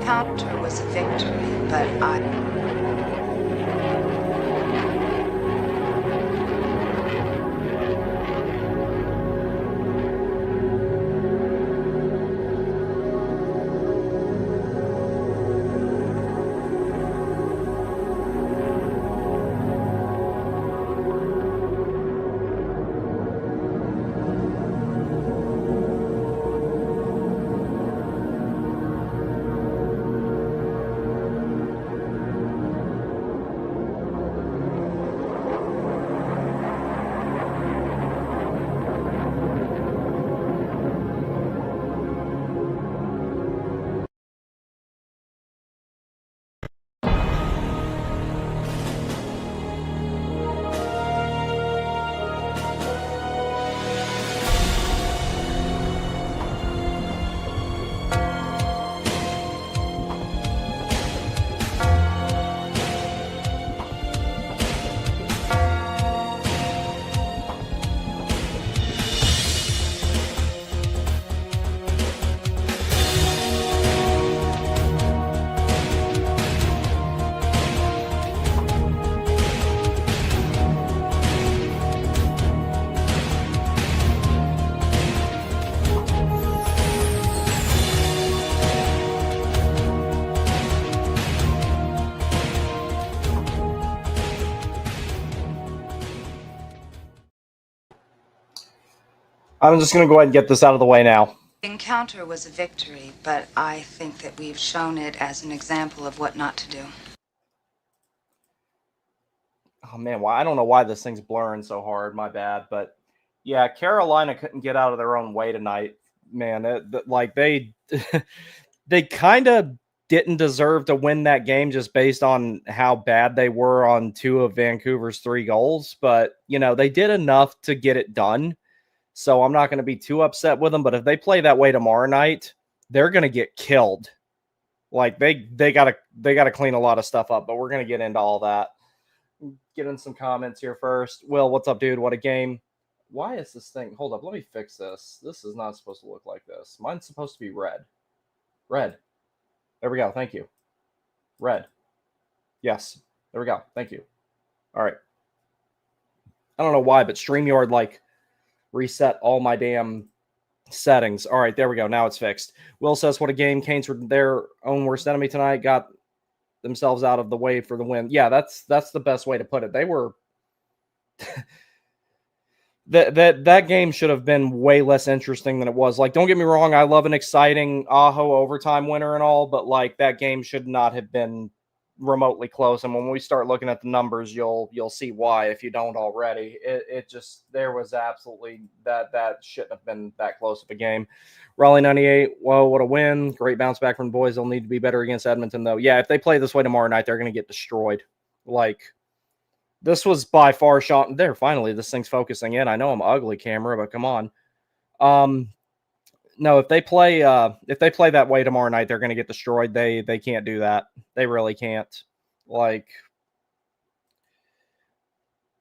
encounter was a victory, but I'm just going to go ahead and get this out of the way now. encounter was a victory, but I think that we've shown it as an example of what not to do. Oh, man, why? I don't know why this thing's blurring so hard. My bad. But, yeah, Carolina couldn't get out of their own way tonight. Man, they kind of didn't deserve to win that game just based on how bad they were on two of Vancouver's 3 goals. But, they did enough to get it done. So I'm not going to be too upset with them. But if they play that way tomorrow night, they're going to get killed. Like they gotta clean a lot of stuff up. But we're going to get into all that. Get in some comments here first. Will, what's up, dude? What a game. Why is this thing? Hold up. Let me fix this. This is not supposed to look like this. Mine's supposed to be red. Red. There we go. Thank you. Red. Yes. There we go. Thank you. All right. I don't know why, but StreamYard reset all my damn settings. All right, there we go. Now it's fixed. Will says, what a game. Canes were their own worst enemy tonight. Got themselves out of the way for the win. Yeah, that's the best way to put it. They were that game should have been way less interesting than it was. Like, don't get me wrong, I love an exciting Aho overtime winner and all, but that game should not have been remotely close. And when we start looking at the numbers, you'll see why if you don't already. It just, there was absolutely that shouldn't have been that close of a game. Raleigh 98, whoa, what a win. Great bounce back from the boys. They'll need to be better against Edmonton, though. Yeah, if they play this way tomorrow night, they're going to get destroyed. This was by far shot. There, finally, this thing's focusing in. I know I'm ugly, camera, but come on. No, if they play that way tomorrow night, they're going to get destroyed. They can't do that. They really can't.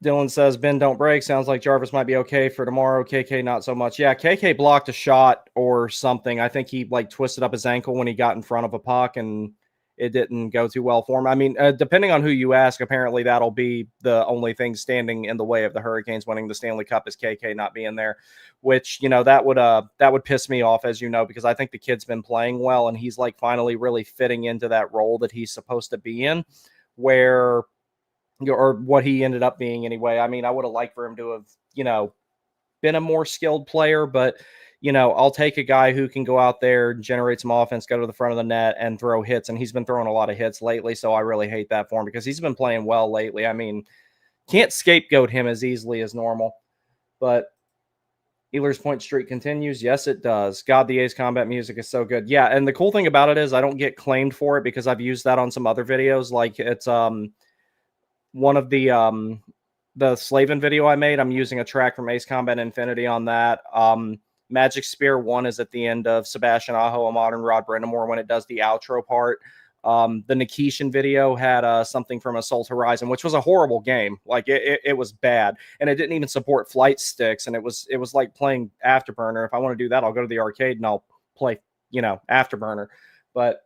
Dylan says, Ben, don't break. Sounds like Jarvis might be okay for tomorrow. KK, not so much. Yeah, KK blocked a shot or something. I think he twisted up his ankle when he got in front of a puck, and it didn't go too well for him. I mean, depending on who you ask, apparently that'll be the only thing standing in the way of the Hurricanes winning the Stanley Cup is KK not being there, which, that would piss me off, as you know, because I think the kid's been playing well, and he's finally really fitting into that role that he's supposed to be in, or what he ended up being anyway. I mean, I would have liked for him to have, been a more skilled player, but I'll take a guy who can go out there, generate some offense, go to the front of the net, and throw hits. And he's been throwing a lot of hits lately, so I really hate that for him because he's been playing well lately. I mean, can't scapegoat him as easily as normal. But Ehlers Point streak continues. Yes, it does. God, the A's combat music is so good. Yeah, and the cool thing about it is I don't get claimed for it because I've used that on some other videos. It's one of the Slavin video I made. I'm using a track from Ace Combat Infinity on that. Magic Spear 1 is at the end of Sebastian Aho, a modern Rod Brindamore when it does the outro part. The Nikishin video had something from Assault Horizon, which was a horrible game. It was bad, and it didn't even support flight sticks, and it was like playing Afterburner. If I want to do that, I'll go to the arcade and I'll play, Afterburner. But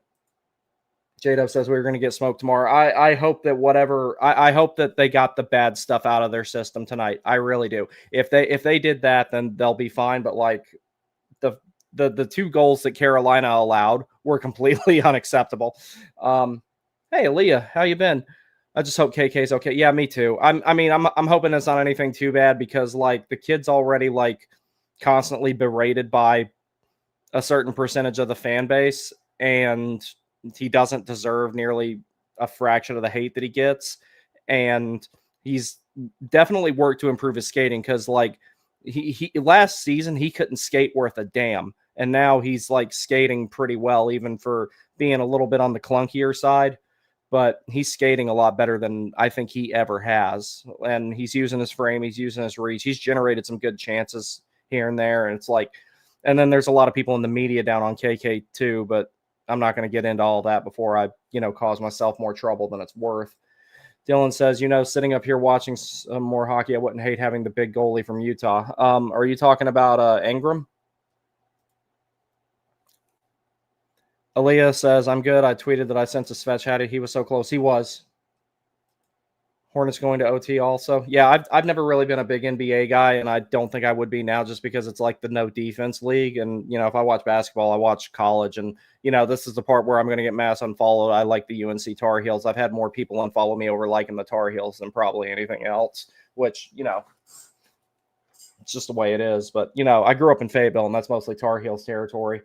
J-Dub says we were going to get smoked tomorrow. I hope that I hope that they got the bad stuff out of their system tonight. I really do. If they did that, then they'll be fine. But like the 2 goals that Carolina allowed were completely unacceptable. Hey, Aaliyah, how you been? I just hope KK's okay. Yeah, me too. I'm hoping it's not anything too bad because like the kid's already like constantly berated by a certain percentage of the fan base, and he doesn't deserve nearly a fraction of the hate that he gets. And he's definitely worked to improve his skating because like he last season he couldn't skate worth a damn, and now he's like skating pretty well even for being a little bit on the clunkier side. But he's skating a lot better than I think he ever has. And he's using his frame, he's using his reach, he's generated some good chances here and there. And it's like, and then there's a lot of people in the media down on KK too, but I'm not going to get into all that before I, cause myself more trouble than it's worth. Dylan says, sitting up here watching some more hockey, I wouldn't hate having the big goalie from Utah. Are you talking about Ingram? Aaliyah says, I'm good. I tweeted that I sent to Svetch Hattie. He was so close. He was. Hornets going to OT also. Yeah, I've never really been a big NBA guy, and I don't think I would be now just because it's like the no defense league. And, if I watch basketball, I watch college. And, this is the part where I'm going to get mass unfollowed. I like the UNC Tar Heels. I've had more people unfollow me over liking the Tar Heels than probably anything else, which, it's just the way it is. But, I grew up in Fayetteville, and that's mostly Tar Heels territory.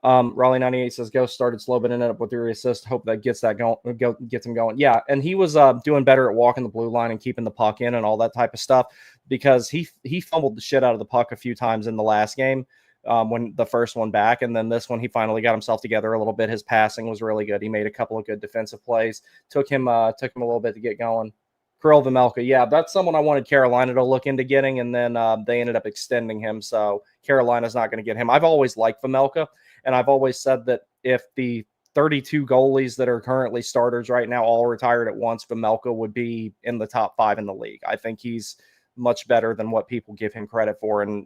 Raleigh 98 says Ghost started slow but ended up with 3 assists. Hope that gets him going. Yeah, and he was doing better at walking the blue line and keeping the puck in and all that type of stuff because he fumbled the shit out of the puck a few times in the last game when the first one back, and then this one he finally got himself together a little bit. His passing was really good. He made a couple of good defensive plays. Took him a little bit to get going. Kirill Vejmelka, yeah, that's someone I wanted Carolina to look into getting, and then they ended up extending him, so Carolina's not going to get him. I've always liked Vejmelka. And I've always said that if the 32 goalies that are currently starters right now all retired at once, Vejmelka would be in the top 5 in the league. I think he's much better than what people give him credit for. And,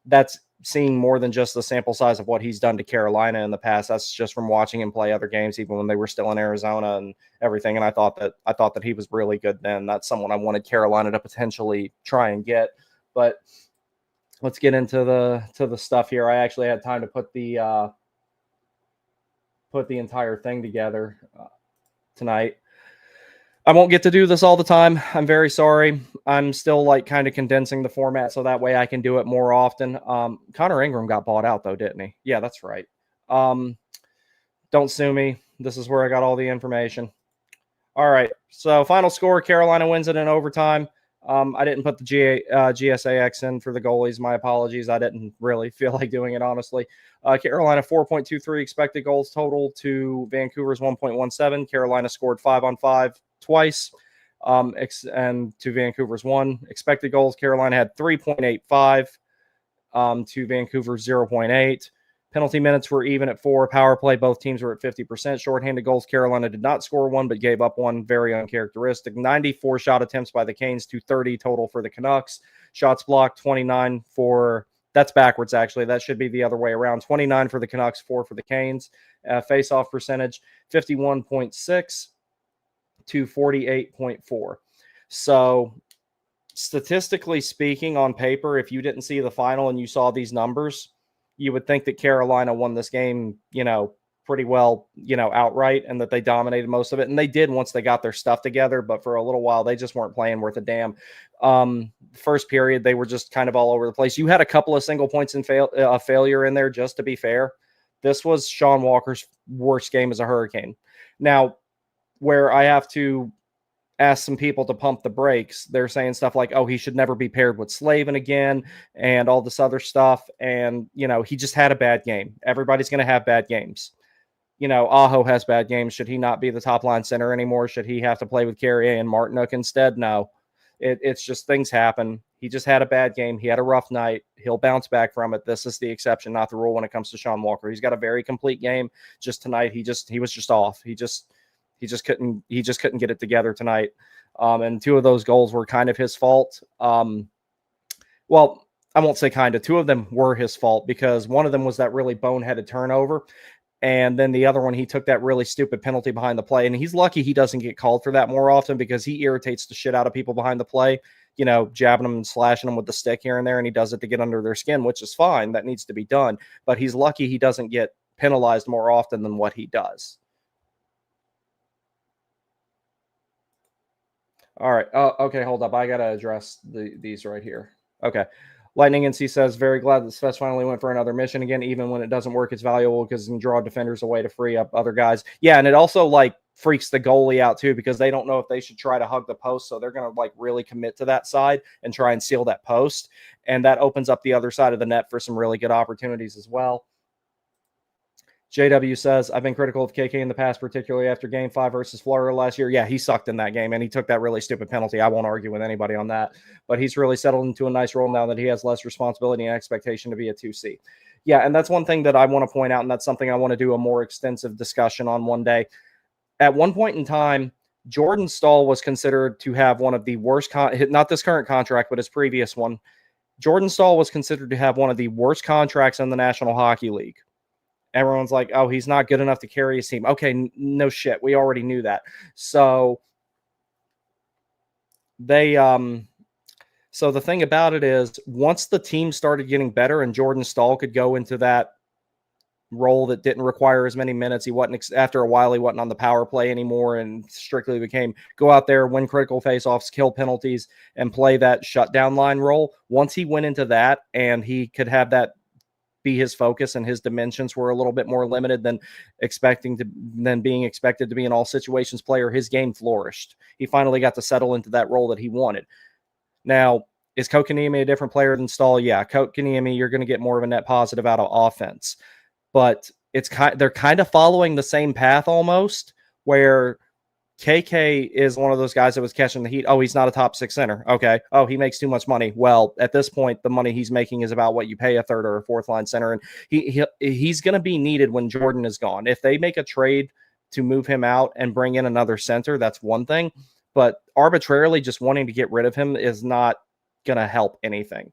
that's seeing more than just the sample size of what he's done to Carolina in the past. That's just from watching him play other games, even when they were still in Arizona and everything. And I thought that he was really good then. That's someone I wanted Carolina to potentially try and get. But let's get into the stuff here. I actually had time to put the entire thing together tonight. I won't get to do this all the time. I'm very sorry. I'm still like kind of condensing the format so that way I can do it more often. Connor Ingram got bought out though, didn't he? Yeah, that's right. Don't sue me. This is where I got all the information. All right. So final score, Carolina wins it in overtime. I didn't put the GSAX in for the goalies. My apologies. I didn't really feel like doing it, honestly. Carolina 4.23 expected goals total to Vancouver's 1.17. Carolina scored 5-on-5 twice, and to Vancouver's 1. Expected goals, Carolina had 3.85 to Vancouver's 0.8. Penalty minutes were even at 4. Power play, both teams were at 50%. Shorthanded goals, Carolina did not score 1, but gave up 1. Very uncharacteristic. 94 shot attempts by the Canes to 30 total for the Canucks. Shots blocked, 29 for... That's backwards, actually. That should be the other way around. 29 for the Canucks, 4 for the Canes. Face-off percentage, 51.6 to 48.4. So, statistically speaking, on paper, if you didn't see the final and you saw these numbers, you would think that Carolina won this game, pretty well, outright, and that they dominated most of it. And they did once they got their stuff together, but for a little while, they just weren't playing worth a damn. First period, they were just kind of all over the place. You had a couple of single points in failure in there, just to be fair. This was Sean Walker's worst game as a Hurricane. Now, where I have to ask some people to pump the brakes, they're saying stuff like, oh, he should never be paired with Slavin again and all this other stuff. And, he just had a bad game. Everybody's going to have bad games. Aho has bad games. Should he not be the top line center anymore? Should he have to play with Carrier and Martinook instead? No, it's just things happen. He just had a bad game. He had a rough night. He'll bounce back from it. This is the exception, not the rule when it comes to Sean Walker. He's got a very complete game. Just tonight, he was just off. He just couldn't get it together tonight. And 2 of those goals were kind of his fault. Well, I won't say kind of. 2 of them were his fault because one of them was that really boneheaded turnover. And then the other one, he took that really stupid penalty behind the play. And he's lucky he doesn't get called for that more often because he irritates the shit out of people behind the play, jabbing them and slashing them with the stick here and there. And he does it to get under their skin, which is fine. That needs to be done. But he's lucky he doesn't get penalized more often than what he does. All right. Okay, hold up. I got to address these right here. Okay. Lightning NC says, very glad that Svets finally went for another mission again. Even when it doesn't work, it's valuable because it can draw defenders away to free up other guys. Yeah, and it also, freaks the goalie out, too, because they don't know if they should try to hug the post, so they're going to, really commit to that side and try and seal that post, and that opens up the other side of the net for some really good opportunities as well. JW says, I've been critical of KK in the past, particularly after Game 5 versus Florida last year. Yeah, he sucked in that game, and he took that really stupid penalty. I won't argue with anybody on that. But he's really settled into a nice role now that he has less responsibility and expectation to be a 2C. Yeah, and that's one thing that I want to point out, and that's something I want to do a more extensive discussion on one day. At one point in time, Jordan Staal was considered to have one of the worst, not this current contract, but his previous one. Jordan Staal was considered to have one of the worst contracts in the National Hockey League. Everyone's like, oh, he's not good enough to carry his team. Okay, no shit. We already knew that. So so the thing about it is, once the team started getting better and Jordan Staal could go into that role that didn't require as many minutes, he wasn't, after a while, he wasn't on the power play anymore and strictly became go out there, win critical faceoffs, kill penalties, and play that shutdown line role. Once he went into that and he could have that be his focus and his dimensions were a little bit more limited than being expected to be an all situations player, his game flourished. He finally got to settle into that role that he wanted. Now, is Kotkaniemi a different player than Staal? Yeah, Kotkaniemi, you're going to get more of a net positive out of offense, but they're kind of following the same path almost, where KK is one of those guys that was catching the heat. Oh, he's not a top 6 center. Okay. Oh, he makes too much money. Well, at this point, the money he's making is about what you pay a third or a fourth line center. And he's going to be needed when Jordan is gone. If they make a trade to move him out and bring in another center, that's one thing. But arbitrarily just wanting to get rid of him is not going to help anything.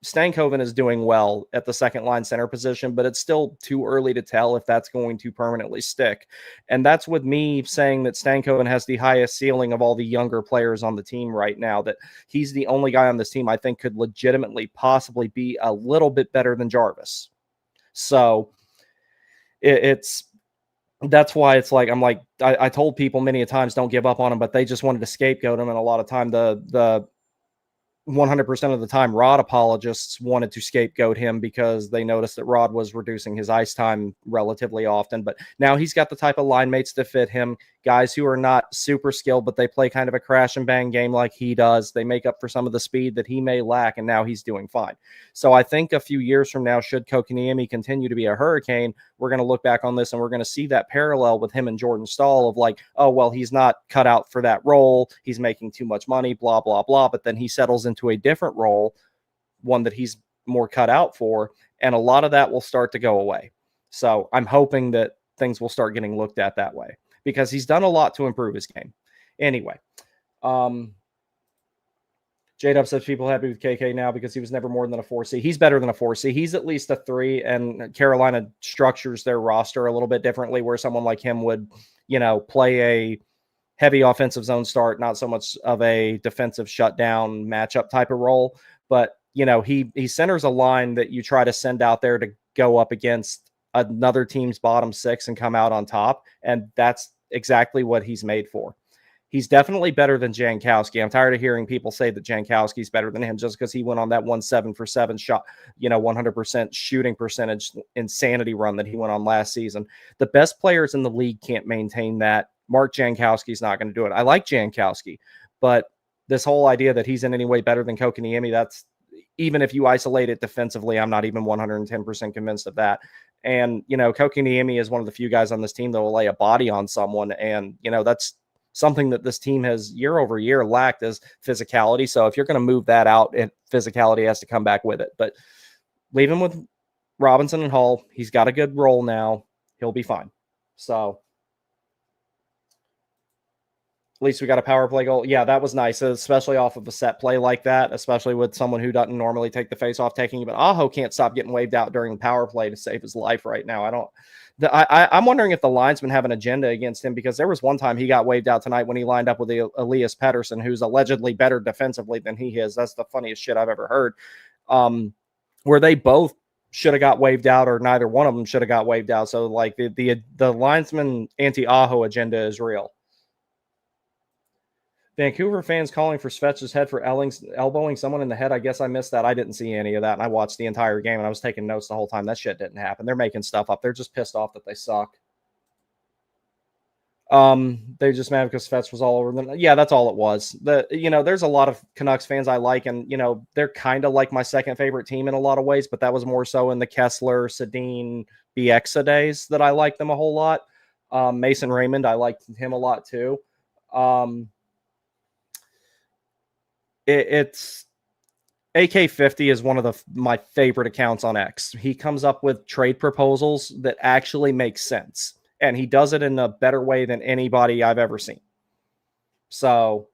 Stankoven is doing well at the second line center position, but it's still too early to tell if that's going to permanently stick. And that's with me saying that Stankoven has the highest ceiling of all the younger players on the team right now, that he's the only guy on this team I think could legitimately possibly be a little bit better than Jarvis. So that's why it's like, I told people many a times, don't give up on him, but they just wanted to scapegoat him. And a lot of time, the 100% of the time, Rod apologists wanted to scapegoat him because they noticed that Rod was reducing his ice time relatively often. But now he's got the type of line mates to fit him, guys who are not super skilled, but they play kind of a crash and bang game like he does. They make up for some of the speed that he may lack, and now he's doing fine. So I think a few years from now, should Kotkaniemi continue to be a Hurricane, we're going to look back on this and we're going to see that parallel with him and Jordan Staal of like, oh, well, he's not cut out for that role. He's making too much money, blah, blah, blah. But then he settles into a different role, one that he's more cut out for. And a lot of that will start to go away. So I'm hoping that things will start getting looked at that way because he's done a lot to improve his game. Anyway, J-Dub says people happy with KK now because he was never more than a 4C. He's better than a 4C. He's at least a 3, and Carolina structures their roster a little bit differently where someone like him would, play a heavy offensive zone start, not so much of a defensive shutdown matchup type of role. But, he centers a line that you try to send out there to go up against another team's bottom 6 and come out on top. And that's exactly what he's made for. He's definitely better than Jankowski. I'm tired of hearing people say that Jankowski's better than him just because he went on that 7-for-7 shot, 100% shooting percentage insanity run that he went on last season. The best players in the league can't maintain that. Mark Jankowski's not going to do it. I like Jankowski, but this whole idea that he's in any way better than Kotkaniemi, that's, even if you isolate it defensively, I'm not even 110% convinced of that. And, Kotkaniemi is one of the few guys on this team that will lay a body on someone. And, that's something that this team has year over year lacked, is physicality. So if you're going to move that out, physicality has to come back with it. But leave him with Robinson and Hull. He's got a good role now. He'll be fine. So At least we got a power play goal. Yeah, that was nice, especially off of a set play like that, especially with someone who doesn't normally take the face off taking it. But Aho can't stop getting waved out during the power play to save his life right now. I'm wondering if the linesmen have an agenda against him, because there was one time he got waved out tonight when he lined up with Elias Pettersson, who's allegedly better defensively than he is. That's the funniest shit I've ever heard. Where they both should have got waved out, or neither one of them should have got waved out. So like the linesman anti-Aho agenda is real. Vancouver fans calling for Svech's head for elbowing someone in the head. I guess I missed that. I didn't see any of that, and I watched the entire game, and I was taking notes the whole time. That shit didn't happen. They're making stuff up. They're just pissed off that they suck. They're just mad because Svech was all over them. Yeah, that's all it was. There's a lot of Canucks fans I like, and they're kind of like my second favorite team in a lot of ways, but that was more so in the Kessler, Sedin, Bieksa days that I liked them a whole lot. Mason Raymond, I liked him a lot too. It's AK50 is one of my favorite accounts on X. He comes up with trade proposals that actually make sense, and he does it in a better way than anybody I've ever seen. So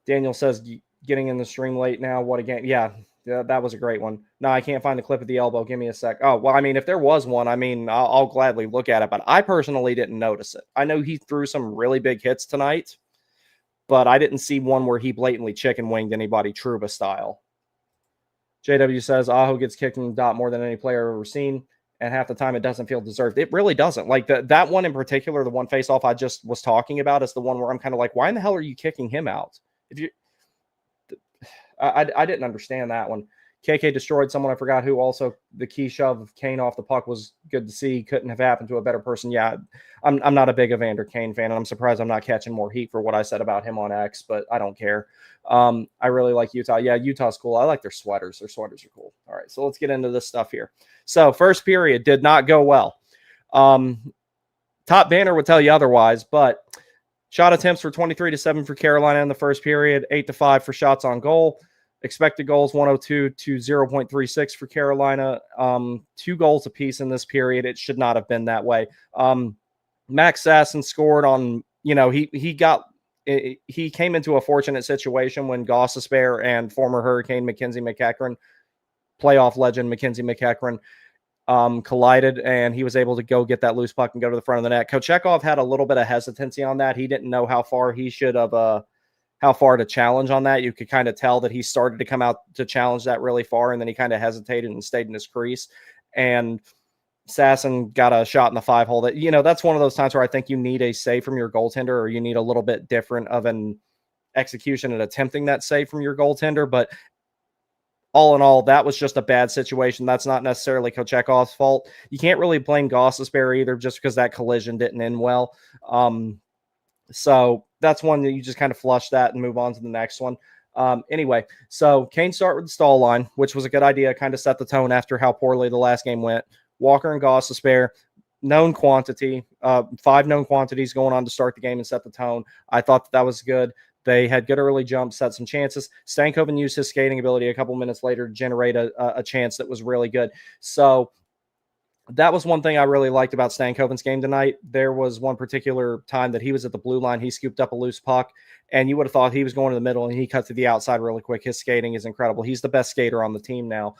Daniel says, getting in the stream late now. What a game. Yeah, that was a great one. No, I can't find the clip of the elbow. Give me a sec. Oh, well, I mean, if there was one, I mean, I'll gladly look at it, but I personally didn't notice it. I know he threw some really big hits tonight, but I didn't see one where he blatantly chicken winged anybody Trouba style. JW says Aho gets kicked in the dot more than any player I've ever seen, and half the time it doesn't feel deserved. It really doesn't. Like that one in particular, the one face off I just was talking about, is the one where I'm kind of like, why in the hell are you kicking him out? I didn't understand that one. KK destroyed someone, I forgot who. Also, the key shove of Kane off the puck was good to see. Couldn't have happened to a better person. Yeah, I'm not a big Evander Kane fan, and I'm surprised I'm not catching more heat for what I said about him on X, but I don't care. I really like Utah. Yeah, Utah's cool. I like their sweaters. Their sweaters are cool. All right, so let's get into this stuff here. So first period did not go well. Top banner would tell you otherwise, but shot attempts were 23-7 for Carolina in the first period, 8-5 for shots on goal. Expected goals 102 to 0.36 for Carolina. 2 goals apiece in this period. It should not have been that way. Max Sasson scored on, he came into a fortunate situation when Gostisbehere and former Hurricane Mackenzie McEachran, playoff legend Mackenzie McEachran, collided, and he was able to go get that loose puck and go to the front of the net. Kochekov had a little bit of hesitancy on that. He didn't know how far he should have how far to challenge on that. You could kind of tell that he started to come out to challenge that really far, and then he kind of hesitated and stayed in his crease. And Sasson got a shot in the 5-hole that, that's one of those times where I think you need a save from your goaltender, or you need a little bit different of an execution at attempting that save from your goaltender. But all in all, that was just a bad situation. That's not necessarily Kochekov's fault. You can't really blame Gostisbehere either, just because that collision didn't end well. So that's one that you just kind of flush that and move on to the next one. Anyway, so Kane start with the stall line, which was a good idea, kind of set the tone after how poorly the last game went. Walker and Gostisbehere, known quantity, 5 known quantities going on to start the game and set the tone. I thought that was good. They had good early jumps, set some chances. Stankoven used his skating ability a couple minutes later to generate a chance that was really good. So that was one thing I really liked about Stankoven's game tonight. There was one particular time that he was at the blue line. He scooped up a loose puck, and you would have thought he was going to the middle, and he cut to the outside really quick. His skating is incredible. He's the best skater on the team now.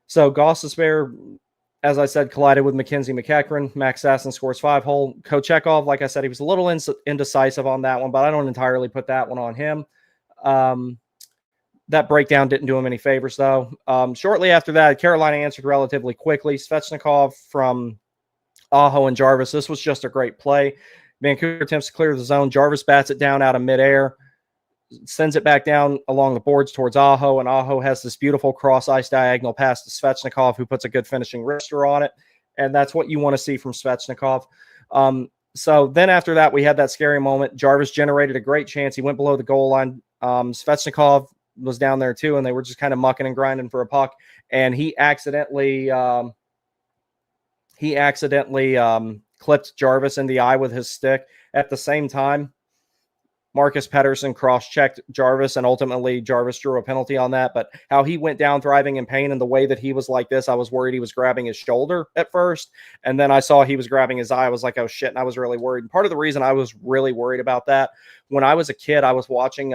So Gostisbehere, as I said, collided with Mackenzie McEachran. Max Sasson scores 5-hole. Kochekov, like I said, he was a little indecisive on that one, but I don't entirely put that one on him. That breakdown didn't do him any favors, though. Shortly after that, Carolina answered relatively quickly. Svechnikov from Aho and Jarvis. This was just a great play. Vancouver attempts to clear the zone. Jarvis bats it down out of midair, sends it back down along the boards towards Aho, and Aho has this beautiful cross-ice diagonal pass to Svechnikov, who puts a good finishing wrister on it, and that's what you want to see from Svechnikov. So then after that, we had that scary moment. Jarvis generated a great chance. He went below the goal line. Svechnikov was down there too, and they were just kind of mucking and grinding for a puck, and he accidentally clipped Jarvis in the eye with his stick. At the same time, Marcus Pettersson cross-checked Jarvis, and ultimately Jarvis drew a penalty on that. But how he went down thriving in pain and the way that he was like this, I was worried he was grabbing his shoulder at first. And then I saw he was grabbing his eye. I was like, oh, shit. And I was really worried. And part of the reason I was really worried about that, when I was a kid, I was watching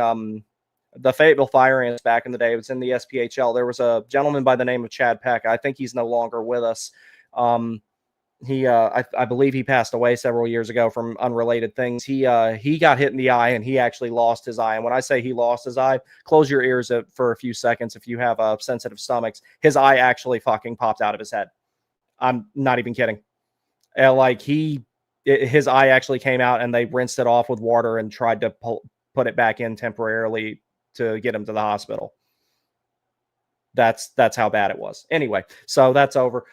the Fayetteville Fire Ants back in the day. It was in the SPHL. There was a gentleman by the name of Chad Peck. I think he's no longer with us. I believe he passed away several years ago from unrelated things. He got hit in the eye, and he actually lost his eye. And when I say he lost his eye, close your ears for a few seconds if you have sensitive stomachs. His eye actually fucking popped out of his head. I'm not even kidding. His eye actually came out, and they rinsed it off with water and tried to put it back in temporarily to get him to the hospital. That's how bad it was. Anyway, so that's over.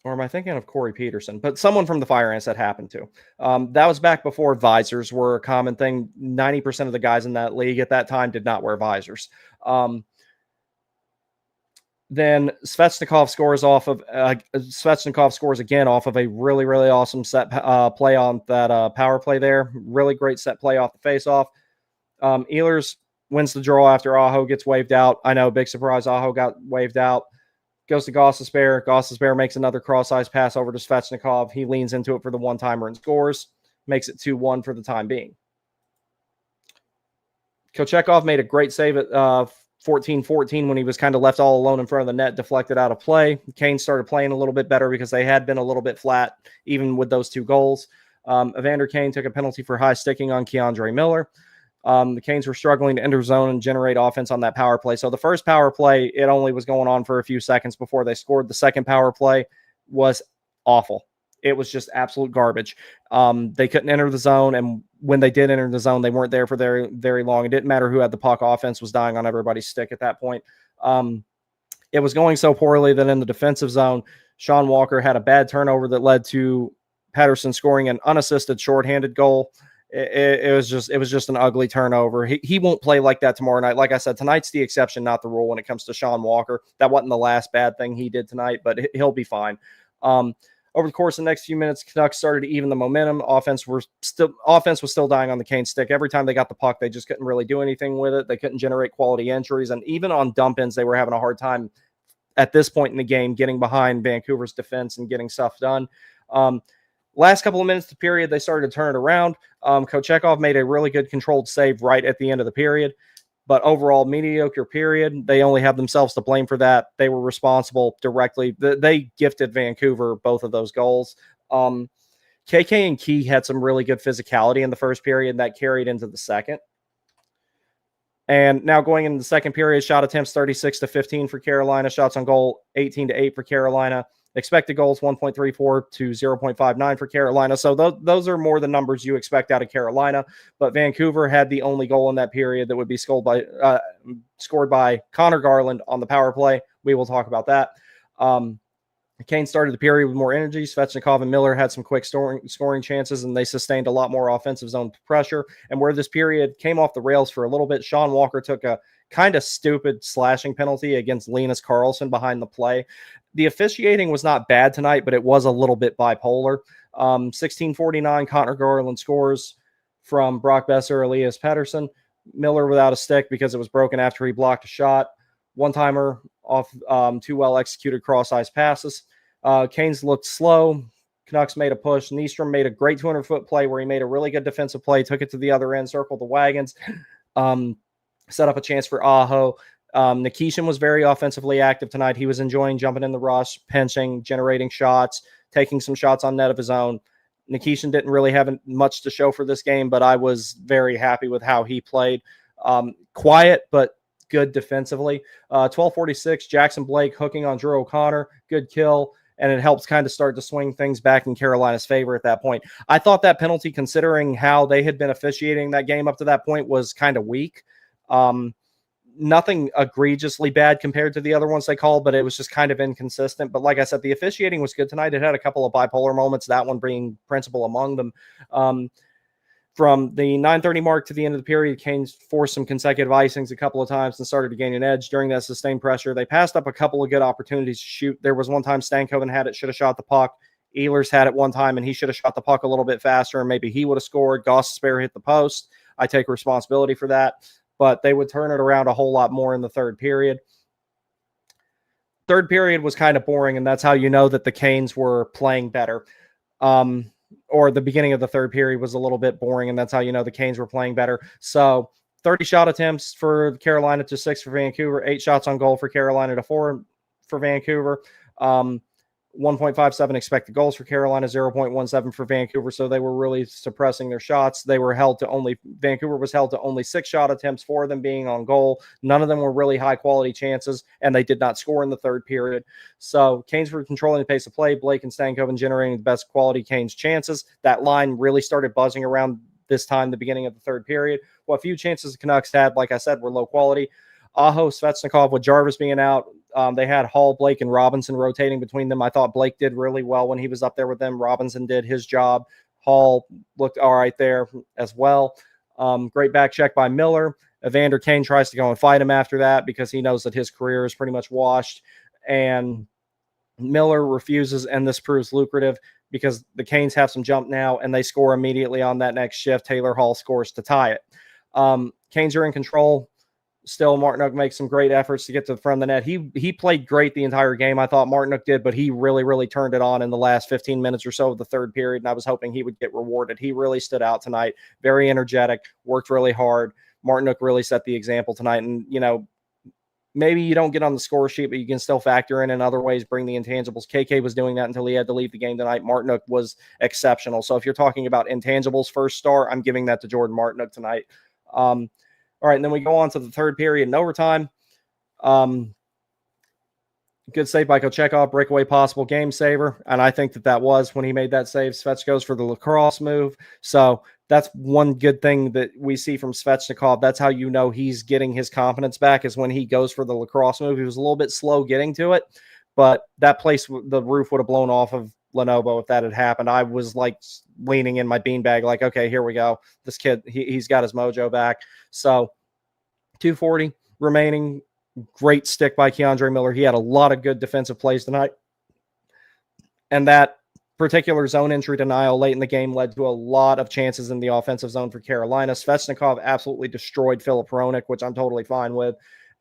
Or am I thinking of Corey Peterson? But someone from the Fire Ants that happened to. That was back before visors were a common thing. 90% of the guys in that league at that time did not wear visors. Then Svechnikov scores again off of a really, really awesome set play on that power play there. Really great set play off the face-off. Ehlers wins the draw after Aho gets waved out. I know, big surprise, Aho got waved out. Goes to Gostisbehere. Gostisbehere makes another cross-ice pass over to Svechnikov. He leans into it for the one-timer and scores. Makes it 2-1 for the time being. Kochekov made a great save at 14-14 when he was kind of left all alone in front of the net, deflected out of play. Kane started playing a little bit better because they had been a little bit flat, even with those 2 goals. Evander Kane took a penalty for high sticking on Keandre Miller. The Canes were struggling to enter zone and generate offense on that power play. So the first power play, it only was going on for a few seconds before they scored. The second power play was awful. It was just absolute garbage. They couldn't enter the zone, and when they did enter the zone, they weren't there for very, very long. It didn't matter who had the puck. Offense was dying on everybody's stick at that point. It was going so poorly that in the defensive zone, Sean Walker had a bad turnover that led to Pettersson scoring an unassisted shorthanded goal. It was just an ugly turnover. He won't play like that tomorrow night. Like I said, tonight's the exception, not the rule when it comes to Sean Walker. That wasn't the last bad thing he did tonight, but he'll be fine. Over the course of the next few minutes, Canucks started to even the momentum. Offense was still dying on the Canes stick. Every time they got the puck, they just couldn't really do anything with it. They couldn't generate quality entries, and even on dump-ins, they were having a hard time at this point in the game getting behind Vancouver's defense and getting stuff done. Last couple of minutes of the period, they started to turn it around. Kochekov made a really good controlled save right at the end of the period. But overall, mediocre period. They only have themselves to blame for that. They were responsible directly. They gifted Vancouver both of those goals. KK and Key had some really good physicality in the first period, and that carried into the second. And now going into the second period, shot attempts 36-15 for Carolina. Shots on goal 18-8 for Carolina. Expected goals 1.34 to 0.59 for Carolina. So those are more the numbers you expect out of Carolina. But Vancouver had the only goal in that period that would be scored by Connor Garland on the power play. We will talk about that. Kane started the period with more energy. Svechnikov and Miller had some quick scoring chances, and they sustained a lot more offensive zone pressure. And where this period came off the rails for a little bit, Sean Walker took a kind of stupid slashing penalty against Linus Karlsson behind the play. The officiating was not bad tonight, but it was a little bit bipolar. 16:49, Connor Garland scores from Brock Besser, Elias Pettersson. Miller without a stick because it was broken after he blocked a shot. One-timer off 2 well-executed cross-ice passes. Canes looked slow. Canucks made a push. Nystrom made a great 200-foot play where he made a really good defensive play, took it to the other end, circled the wagons, set up a chance for Aho. Nikishin was very offensively active tonight. He was enjoying jumping in the rush, pinching, generating shots, taking some shots on net of his own. Nikishin didn't really have much to show for this game, but I was very happy with how he played. Quiet, but good defensively. 12:46, Jackson Blake hooking on Drew O'Connor. Good kill, and it helps kind of start to swing things back in Carolina's favor at that point. I thought that penalty, considering how they had been officiating that game up to that point, was kind of weak. Nothing egregiously bad compared to the other ones they called, but it was just kind of inconsistent. But like I said, the officiating was good tonight. It had a couple of bipolar moments, that one being principal among them. From the 9:30 mark to the end of the period, Canes forced some consecutive icings a couple of times and started to gain an edge during that sustained pressure. They passed up a couple of good opportunities to shoot. There was one time Stankoven had it, should have shot the puck. Ehlers had it one time, and he should have shot the puck a little bit faster, and maybe he would have scored. Gostisbehere hit the post. I take responsibility for that. But they would turn it around a whole lot more in the third period. Third period was kind of boring, and that's how you know that the Canes were playing better. Or the beginning of the third period was a little bit boring, and that's how you know the Canes were playing better. So 30 shot attempts for Carolina to 6 for Vancouver, 8 shots on goal for Carolina to 4 for Vancouver. 1.57 expected goals for Carolina, 0.17 for Vancouver. So they were really suppressing their shots. Vancouver was held to only 6 shot attempts, 4 of them being on goal. None of them were really high quality chances, and they did not score in the third period. So Canes were controlling the pace of play. Blake and Stankoven generating the best quality Canes chances. That line really started buzzing around this time, the beginning of the third period. What few chances the Canucks had, like I said, were low quality. Aho, Svechnikov, with Jarvis being out, they had Hall, Blake, and Robinson rotating between them. I thought Blake did really well when he was up there with them. Robinson did his job. Hall looked all right there as well. Great back check by Miller. Evander Kane tries to go and fight him after that because he knows that his career is pretty much washed. And Miller refuses, and this proves lucrative because the Canes have some jump now, and they score immediately on that next shift. Taylor Hall scores to tie it. Canes are in control. Still, Martinook makes some great efforts to get to the front of the net. He played great the entire game. I thought Martinook did, but he really, really turned it on in the last 15 minutes or so of the third period, and I was hoping he would get rewarded. He really stood out tonight. Very energetic, worked really hard. Martinook really set the example tonight, and, maybe you don't get on the score sheet, but you can still factor in other ways, bring the intangibles. KK was doing that until he had to leave the game tonight. Martinook was exceptional. So if you're talking about intangibles first star, I'm giving that to Jordan Martinook tonight. All right, and then we go on to the third period in overtime. Good save by Kochekov, breakaway possible game saver, and I think that was when he made that save. Svech goes for the lacrosse move, so that's one good thing that we see from Svechnikov. That's how you know he's getting his confidence back, is when he goes for the lacrosse move. He was a little bit slow getting to it, but that place, the roof would have blown off of Lenovo if that had happened. I was like leaning in my beanbag like, okay, here we go. This kid, he's got his mojo back. So 2:40 remaining. Great stick by Keandre Miller. He had a lot of good defensive plays tonight. And that particular zone entry denial late in the game led to a lot of chances in the offensive zone for Carolina. Svechnikov absolutely destroyed Filip Hronek, which I'm totally fine with.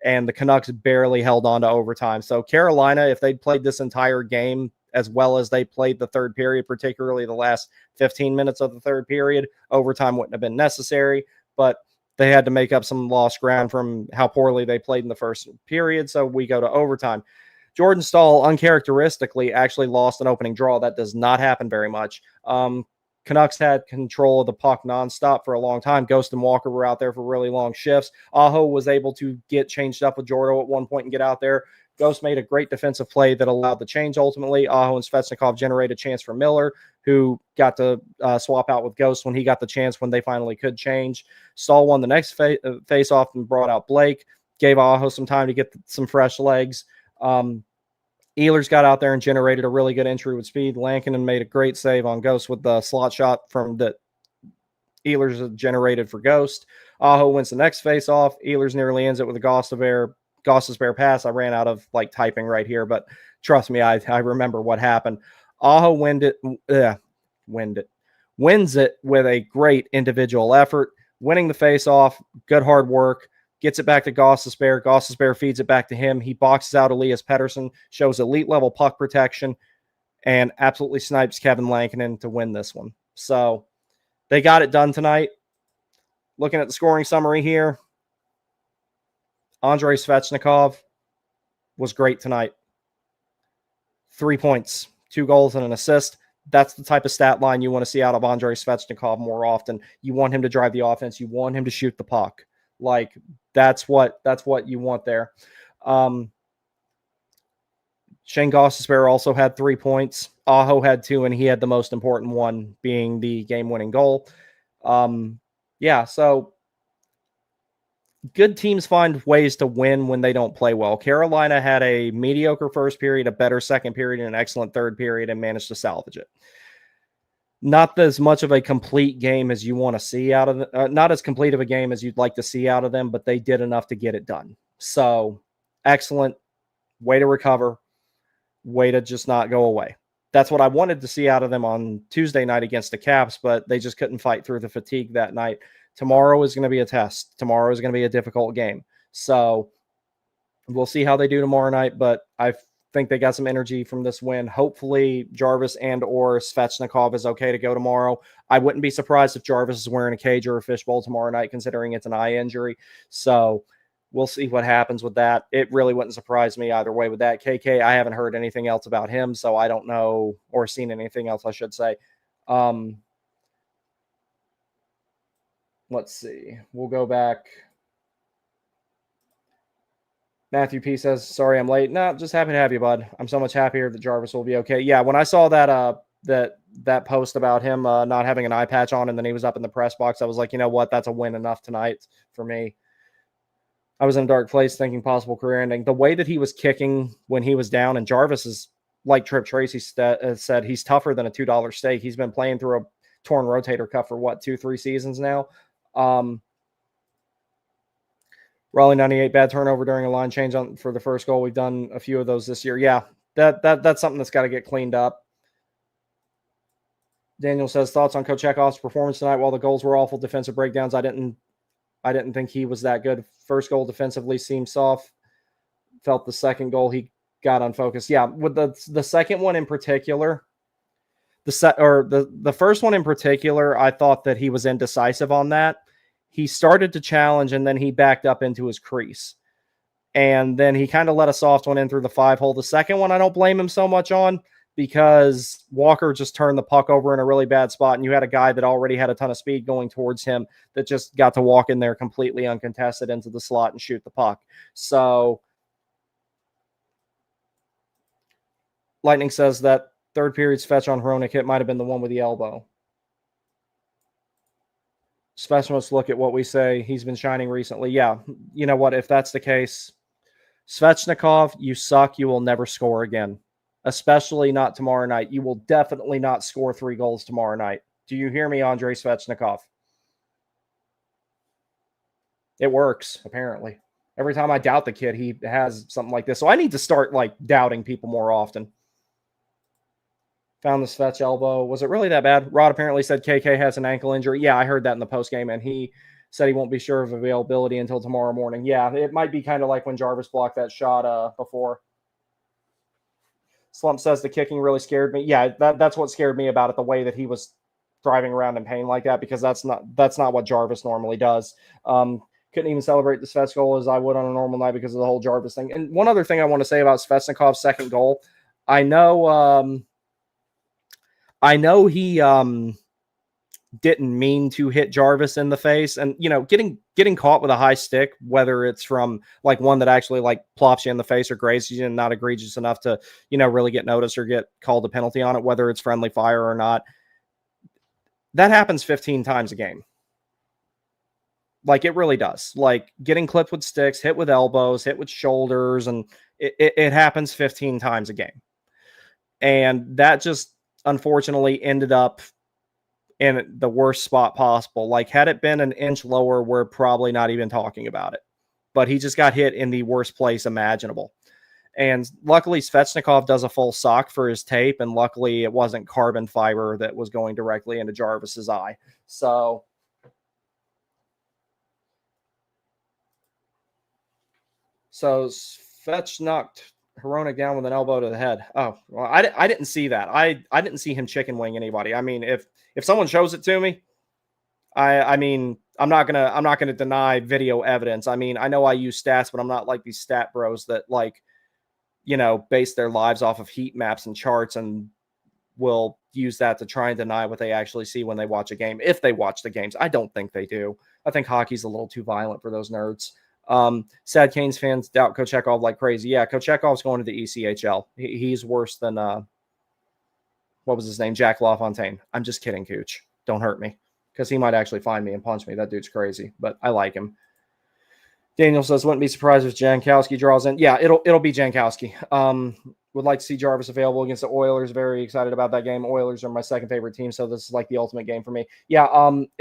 And the Canucks barely held on to overtime. So Carolina, if they'd played this entire game as well as they played the third period, particularly the last 15 minutes of the third period, overtime wouldn't have been necessary. But they had to make up some lost ground from how poorly they played in the first period. So we go to overtime. Jordan Staal uncharacteristically actually lost an opening draw. That does not happen very much. Canucks had control of the puck nonstop for a long time. Ghost and Walker were out there for really long shifts. Aho was able to get changed up with Jordo at one point and get out there. Ghost made a great defensive play that allowed the change ultimately. Aho and Svechnikov generated a chance for Miller, who got to swap out with Ghost when he got the chance when they finally could change. Staal won the next face-off and brought out Blake, gave Aho some time to get some fresh legs. Ehlers got out there and generated a really good entry with speed. Lankinen made a great save on Ghost with the slot shot from that Ehlers generated for Ghost. Aho wins the next face-off. Ehlers nearly ends it with a Gostisbehere pass. I ran out of typing right here, but trust me, I remember what happened. Aho wins it with a great individual effort, winning the face-off. Good hard work. Gets it back to Gostisbehere. Gostisbehere feeds it back to him. He boxes out Elias Pettersson, shows elite-level puck protection, and absolutely snipes Kevin Lankinen to win this one. So they got it done tonight. Looking at the scoring summary here, Andrei Svechnikov was great tonight. 3 points, 2 goals, and an assist. That's the type of stat line you want to see out of Andrei Svechnikov more often. You want him to drive the offense. You want him to shoot the puck. That's what you want there. Shane Gostisbehere also had 3 points. Aho had 2, and he had the most important one being the game-winning goal. So good teams find ways to win when they don't play well. Carolina had a mediocre first period, a better second period, and an excellent third period, and managed to salvage it. Not as much of a complete game as you want to see out of them. Not as complete of a game as you'd like to see out of them, but they did enough to get it done. So excellent way to recover, way to just not go away. that's what I wanted to see out of them on Tuesday night against the Caps, but they just couldn't fight through the fatigue that night. Tomorrow is going to be a test. Tomorrow is going to be a difficult game. So we'll see how they do tomorrow night, but I think they got some energy from this win. Hopefully Jarvis and or Svechnikov is okay to go tomorrow. I wouldn't be surprised if Jarvis is wearing a cage or a fishbowl tomorrow night, considering it's an eye injury. So we'll see what happens with that. It really wouldn't surprise me either way with that. KK, I haven't heard anything else about him, so I don't know, or seen anything else, I should say. Let's see. We'll go back. Matthew P says, sorry I'm late. No, just happy to have you, bud. I'm so much happier that Jarvis will be okay. Yeah, when I saw that that post about him not having an eye patch on and then he was up in the press box, I was like, you know what? That's a win enough tonight for me. I was in a dark place thinking possible career ending. The way that he was kicking when he was down, and Jarvis is, like Trip Tracy said, he's tougher than a $2 steak. He's been playing through a torn rotator cuff for, 2-3 seasons now? Raleigh 98, bad turnover during a line change for the first goal. We've done a few of those this year. Yeah, that's something that's got to get cleaned up. Daniel says, thoughts on Kochekov's performance tonight? While the goals were awful defensive breakdowns, I didn't think he was that good. First goal defensively seemed soft. Felt the second goal he got unfocused. Yeah, with the second one in particular, the first one in particular, I thought that he was indecisive on that. He started to challenge and then he backed up into his crease. And then he kind of let a soft one in through the 5-hole. The second one, I don't blame him so much on, because Walker just turned the puck over in a really bad spot. And you had a guy that already had a ton of speed going towards him that just got to walk in there completely uncontested into the slot and shoot the puck. So Lightning says that third period's fetch on Hronik hit might have been the one with the elbow. Specialists look at what we say. He's been shining recently. Yeah, you know what? If that's the case, Svechnikov, you suck. You will never score again, especially not tomorrow night. You will definitely not score 3 goals tomorrow night. Do you hear me, Andrei Svechnikov? It works, apparently. Every time I doubt the kid, he has something like this. So I need to start, doubting people more often. Found the Svech elbow. Was it really that bad? Rod apparently said KK has an ankle injury. Yeah, I heard that in the postgame, and he said he won't be sure of availability until tomorrow morning. Yeah, it might be kind of like when Jarvis blocked that shot before. Slump says the kicking really scared me. Yeah, that's what scared me about it, the way that he was driving around in pain like that, because that's not what Jarvis normally does. Couldn't even celebrate the Svech goal as I would on a normal night because of the whole Jarvis thing. And one other thing I want to say about Svechnikov's second goal, I know he didn't mean to hit Jarvis in the face, and getting caught with a high stick, whether it's from one that actually plops you in the face or grazes you and not egregious enough to really get noticed or get called a penalty on it, whether it's friendly fire or not, that happens 15 times a game. It really does. Getting clipped with sticks, hit with elbows, hit with shoulders, and it happens 15 times a game. And that just unfortunately ended up in the worst spot possible. Had it been an inch lower, we're probably not even talking about it. But he just got hit in the worst place imaginable. And luckily, Svechnikov does a full sock for his tape, and luckily it wasn't carbon fiber that was going directly into Jarvis's eye. So Svech knocked Hronik down with an elbow to the head. Oh, well, I didn't see that. I didn't see him chicken wing anybody. I mean, if someone shows it to me, I mean, I'm not gonna deny video evidence. I mean, I know I use stats, but I'm not like these stat bros that base their lives off of heat maps and charts and will use that to try and deny what they actually see when they watch a game. If they watch the games, I don't think they do. I think hockey's a little too violent for those nerds. Sad Canes fans doubt Kochekov like crazy. Yeah, Kochekov's going to the ECHL. He's worse than what was his name? Jack LaFontaine. I'm just kidding, Cooch. Don't hurt me, because he might actually find me and punch me. That dude's crazy, but I like him. Daniel says, wouldn't be surprised if Jankowski draws in. Yeah, it'll be Jankowski. Would like to see Jarvis available against the Oilers. Very excited about that game. Oilers are my second favorite team, so this is the ultimate game for me. Yeah,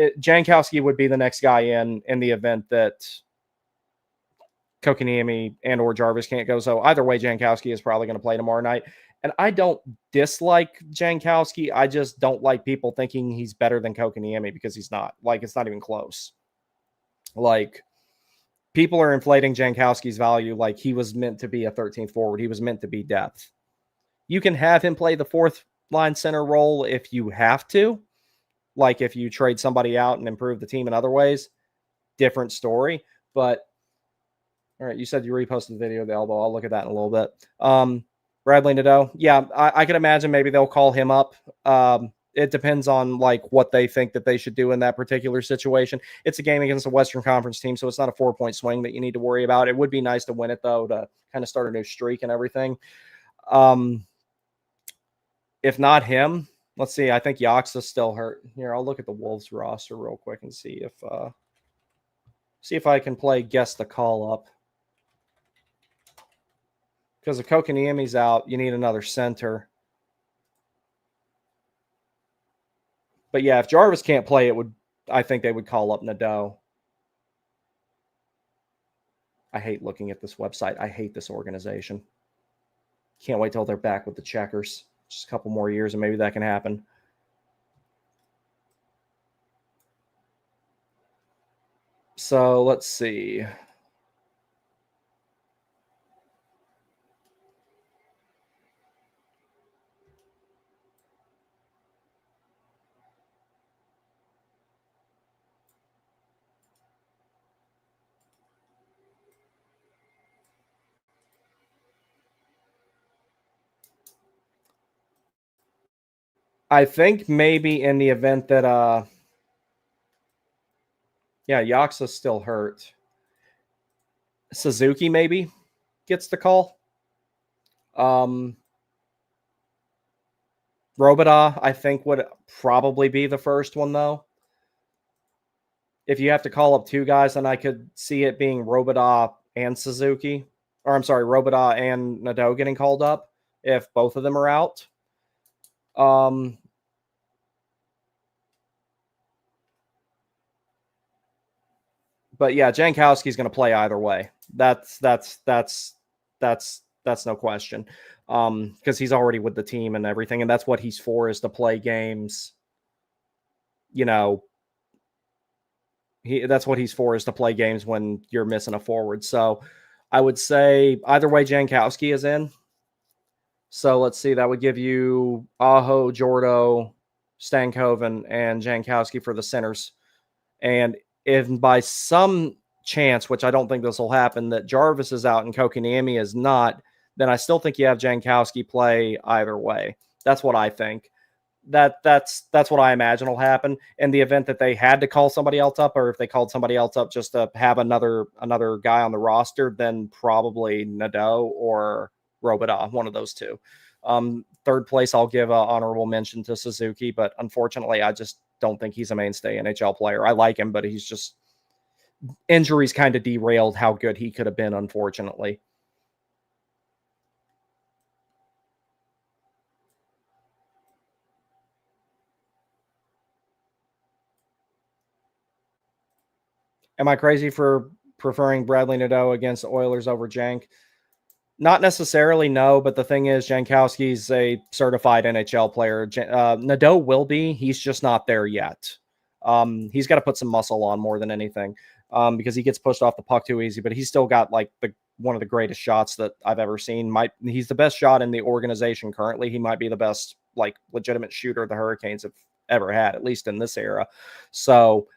Jankowski would be the next guy in the event that Kokoniemi and or Jarvis can't go. So either way, Jankowski is probably going to play tomorrow night. And I don't dislike Jankowski. I just don't like people thinking he's better than Kokoniemi because he's not. Like, it's not even close. Like, people are inflating Jankowski's value like he was meant to be a 13th forward. He was meant to be depth. You can have him play the fourth line center role if you have to. Like, if you trade somebody out and improve the team in other ways, different story. But, all right, you said you reposted the video of the elbow. I'll look at that in a little bit. Bradley Nadeau. Yeah, I could imagine maybe they'll call him up. It depends on like what they think that they should do in that particular situation. It's a game against a Western Conference team, so it's not a 4-point swing that you need to worry about. It would be nice to win it, though, to kind of start a new streak and everything. If not him, let's see. I think Yoxa's still hurt. Here, I'll look at the Wolves roster real quick and see if I can play guess the call up. Because if Kokoniemi's out, you need another center. But yeah, if Jarvis can't play, I think they would call up Nadeau. I hate looking at this website. I hate this organization. Can't wait till they're back with the checkers. Just a couple more years and maybe that can happen. So let's see. I think maybe in the event that Yoxa's still hurt. Suzuki maybe gets the call. Robida, I think, would probably be the first one, though. If you have to call up two guys, then I could see it being Robida and Suzuki. Or I'm sorry, Robida and Nadeau getting called up if both of them are out. But yeah, Jankowski's going to play either way. That's no question. Because he's already with the team and everything, and that's what he's for, is to play games. You know, that's what he's for, is to play games when you're missing a forward. So I would say either way, Jankowski is in. So let's see, that would give you Aho, Jordo, Stankoven, and Jankowski for the centers. And if by some chance, which I don't think this will happen, that Jarvis is out and Kokoniemi is not, then I still think you have Jankowski play either way. That's what I think. That's what I imagine will happen. In the event that they had to call somebody else up, or if they called somebody else up just to have another guy on the roster, then probably Nadeau or Robida, one of those two. Third place, I'll give an honorable mention to Suzuki, but unfortunately, I just don't think he's a mainstay NHL player. I like him, but he's just, injuries kind of derailed how good he could have been, unfortunately. Am I crazy for preferring Bradley Nadeau against Oilers over Jank? Not necessarily, no, but the thing is, Jankowski's a certified NHL player. Nadeau will be. He's just not there yet. He's got to put some muscle on more than anything, because he gets pushed off the puck too easy, but he's still got like one of the greatest shots that I've ever seen. He's the best shot in the organization currently. He might be the best like legitimate shooter the Hurricanes have ever had, at least in this era. So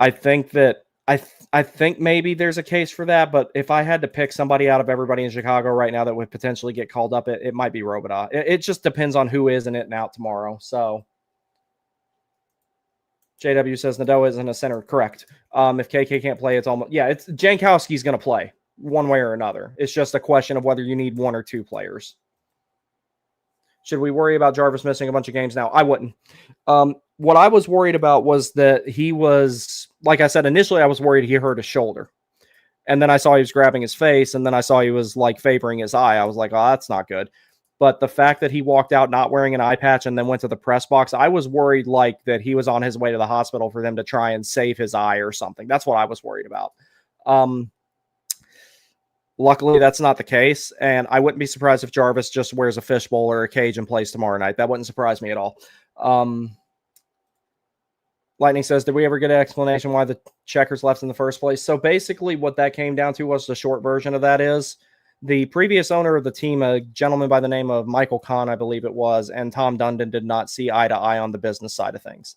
I think that I think maybe there's a case for that, but if I had to pick somebody out of everybody in Chicago right now that would potentially get called up, it might be Robida. It just depends on who is in it and out tomorrow. So JW says Nadeau isn't a center. Correct. If KK can't play, it's almost, yeah, it's Jankowski's going to play one way or another. It's just a question of whether you need one or two players. Should we worry about Jarvis missing a bunch of games now? I wouldn't. What I was worried about was that he was, like I said, initially I was worried he hurt his shoulder. And then I saw he was grabbing his face, and then I saw he was like favoring his eye. I was like, oh, that's not good. But the fact that he walked out not wearing an eye patch and then went to the press box, I was worried like that he was on his way to the hospital for them to try and save his eye or something. That's what I was worried about. Luckily, that's not the case, and I wouldn't be surprised if Jarvis just wears a fishbowl or a cage and plays tomorrow night. That wouldn't surprise me at all. Lightning says, did we ever get an explanation why the Checkers left in the first place? So basically what that came down to was the short version of that is the previous owner of the team, a gentleman by the name of Michael Kahn, I believe it was, and Tom Dundon did not see eye to eye on the business side of things.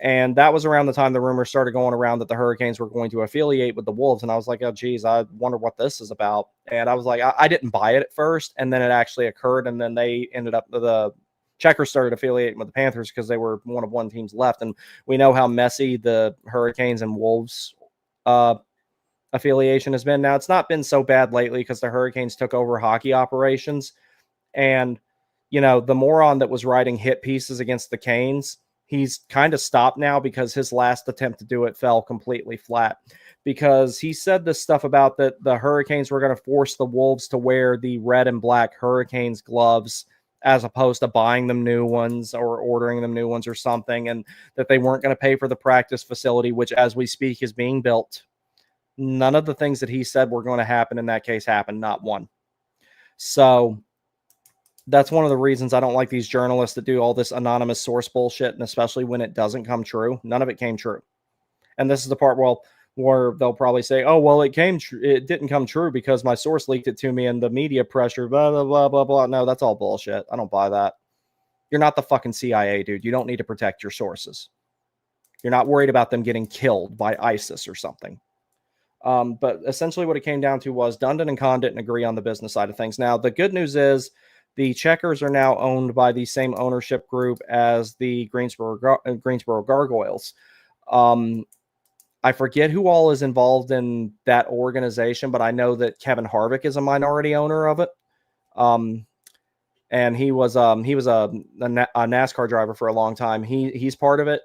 And that was around the time the rumors started going around that the Hurricanes were going to affiliate with the Wolves. And I was like, oh, geez, I wonder what this is about. And I was like, I didn't buy it at first. And then it actually occurred. And then they ended up, the Checkers started affiliating with the Panthers because they were one of one teams left. And we know how messy the Hurricanes and Wolves affiliation has been. Now, it's not been so bad lately because the Hurricanes took over hockey operations. And, you know, the moron that was writing hit pieces against the Canes, he's kind of stopped now because his last attempt to do it fell completely flat, because he said this stuff about that the Hurricanes were going to force the Wolves to wear the red and black Hurricanes gloves as opposed to buying them new ones or ordering them new ones or something, and that they weren't going to pay for the practice facility, which as we speak is being built. None of the things that he said were going to happen in that case happened, not one. So that's one of the reasons I don't like these journalists that do all this anonymous source bullshit, and especially when it doesn't come true. None of it came true. And this is the part where they'll probably say, oh, well, it didn't come true because my source leaked it to me and the media pressure, blah, blah, blah, blah, blah. No, that's all bullshit. I don't buy that. You're not the fucking CIA, dude. You don't need to protect your sources. You're not worried about them getting killed by ISIS or something. But essentially what it came down to was Dundon and Kahn didn't agree on the business side of things. Now, the good news is the Checkers are now owned by the same ownership group as the Greensboro Gargoyles. I forget who all is involved in that organization, but I know that Kevin Harvick is a minority owner of it. And he was a NASCAR driver for a long time. He's part of it.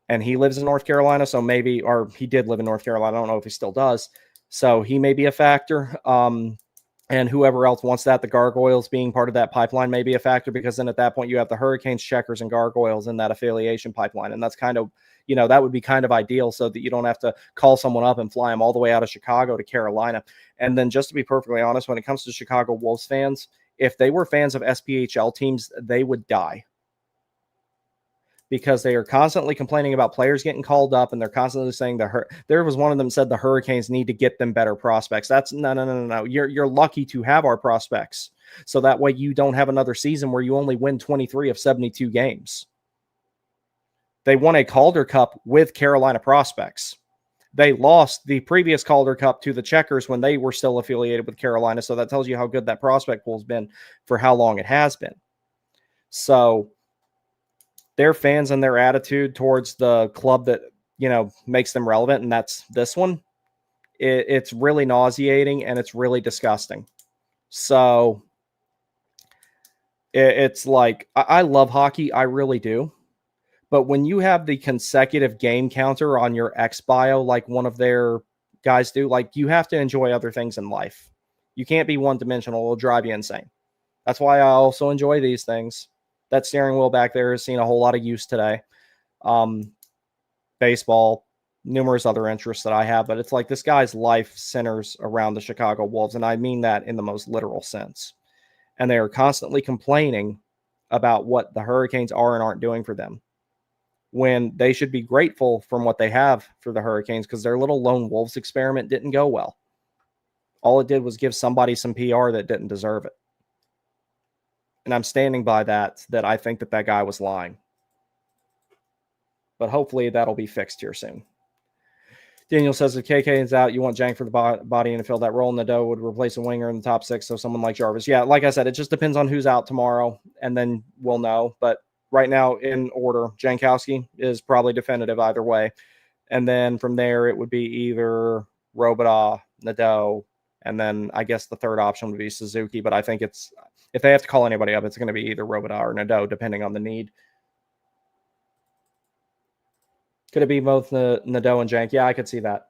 And he lives in North Carolina, so maybe, or he did live in North Carolina. I don't know if he still does. So he may be a factor. And whoever else wants that, the Gargoyles being part of that pipeline may be a factor, because then at that point you have the Hurricanes, Checkers, and Gargoyles in that affiliation pipeline. And that's kind of, you know, that would be kind of ideal so that you don't have to call someone up and fly them all the way out of Chicago to Carolina. And then just to be perfectly honest, when it comes to Chicago Wolves fans, if they were fans of SPHL teams, they would die. Because they are constantly complaining about players getting called up, and they're constantly saying there was one of them said the Hurricanes need to get them better prospects. That's no. You're lucky to have our prospects. So that way you don't have another season where you only win 23 of 72 games. They won a Calder Cup with Carolina prospects. They lost the previous Calder Cup to the Checkers when they were still affiliated with Carolina. So that tells you how good that prospect pool's been for how long it has been. So their fans and their attitude towards the club that, you know, makes them relevant, and that's this one, it's really nauseating and it's really disgusting. So it's like, I love hockey, I really do. But when you have the consecutive game counter on your X bio, like one of their guys do, like, you have to enjoy other things in life. You can't be one-dimensional. It'll drive you insane. That's why I also enjoy these things. That steering wheel back there has seen a whole lot of use today. Baseball, numerous other interests that I have, but it's like this guy's life centers around the Chicago Wolves, and I mean that in the most literal sense. And they are constantly complaining about what the Hurricanes are and aren't doing for them, when they should be grateful from what they have for the Hurricanes, because their little lone wolves experiment didn't go well. All it did was give somebody some PR that didn't deserve it. And I'm standing by that I think that guy was lying. But hopefully that'll be fixed here soon. Daniel says if KK is out, you want Jank for the body and to fill that role. Nadeau would replace a winger in the top six, so someone like Jarvis. Yeah, like I said, it just depends on who's out tomorrow, and then we'll know. But right now, in order, Jankowski is probably definitive either way. And then from there, it would be either Robidas, Nadeau, and then I guess the third option would be Suzuki. But I think if they have to call anybody up, it's going to be either Robidas or Nadeau, depending on the need. Could it be both Nadeau and Jank? Yeah, I could see that.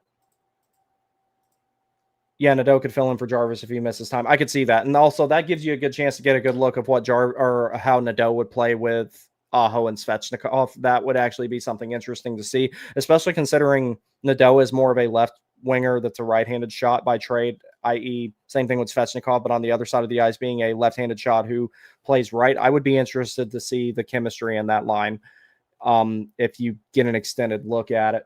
Yeah, Nadeau could fill in for Jarvis if he misses time. I could see that. And also, that gives you a good chance to get a good look of what how Nadeau would play with Aho and Svechnikov. That would actually be something interesting to see, especially considering Nadeau is more of a winger that's a right-handed shot by trade, i.e. same thing with Svechnikov, but on the other side of the ice being a left-handed shot who plays right. I would be interested to see the chemistry in that line if you get an extended look at it.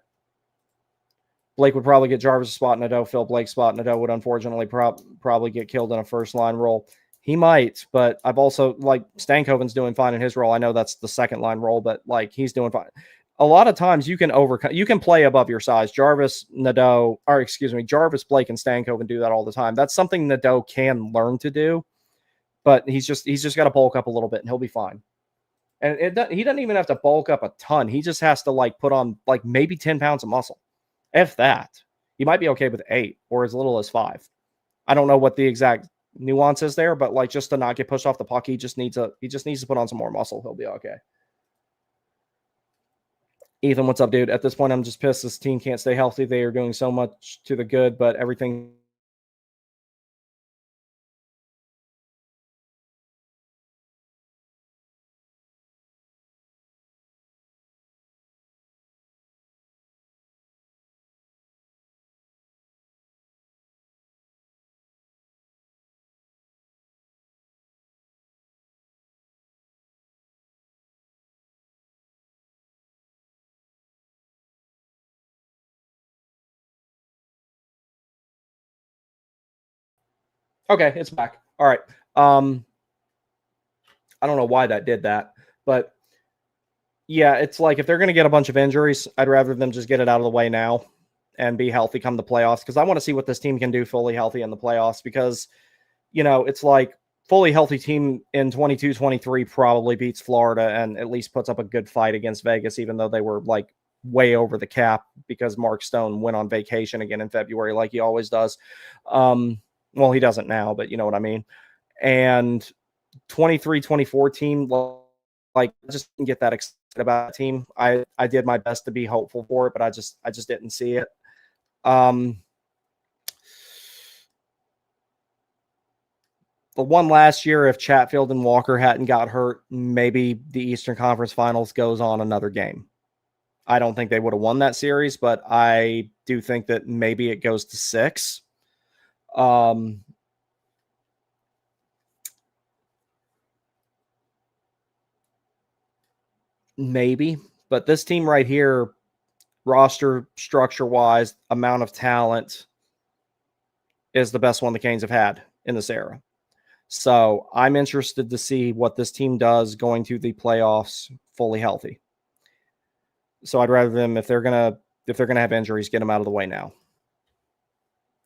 Blake would probably get Jarvis' spot in Nadeau. Phil Blake's spot in Nadeau would unfortunately probably get killed in a first-line role. He might, but I've also, like, Stankoven's doing fine in his role. I know that's the second-line role, but, like, he's doing fine. A lot of times you can play above your size. Jarvis, Blake, and Stankoven do that all the time. That's something Nadeau can learn to do, but he's just got to bulk up a little bit, and he'll be fine. And he doesn't even have to bulk up a ton. He just has to, like, put on, like, maybe 10 pounds of muscle. If that. He might be okay with 8 or as little as 5. I don't know what the exact nuance is there, but, like, just to not get pushed off the puck, he just needs to put on some more muscle. He'll be okay. Ethan, what's up, dude? At this point, I'm just pissed this team can't stay healthy. They are doing so much to the good, but everything. Okay, it's back. All right. I don't know why that did that, but yeah, it's like if they're going to get a bunch of injuries, I'd rather them just get it out of the way now and be healthy come the playoffs, because I want to see what this team can do fully healthy in the playoffs, because, you know, it's like fully healthy team in 22-23 probably beats Florida and at least puts up a good fight against Vegas, even though they were, like, way over the cap because Mark Stone went on vacation again in February like he always does. Well, he doesn't now, but you know what I mean. And 23-24 team, like, I just didn't get that excited about that team. I did my best to be hopeful for it, but I just didn't see it. The one last year, if Chatfield and Walker hadn't got hurt, maybe the Eastern Conference Finals goes on another game. I don't think they would have won that series, but I do think that maybe it goes to 6. Maybe, but this team right here, roster structure wise, amount of talent, is the best one the Canes have had in this era. So I'm interested to see what this team does going to the playoffs fully healthy. So I'd rather them, if they're gonna have injuries, get them out of the way now.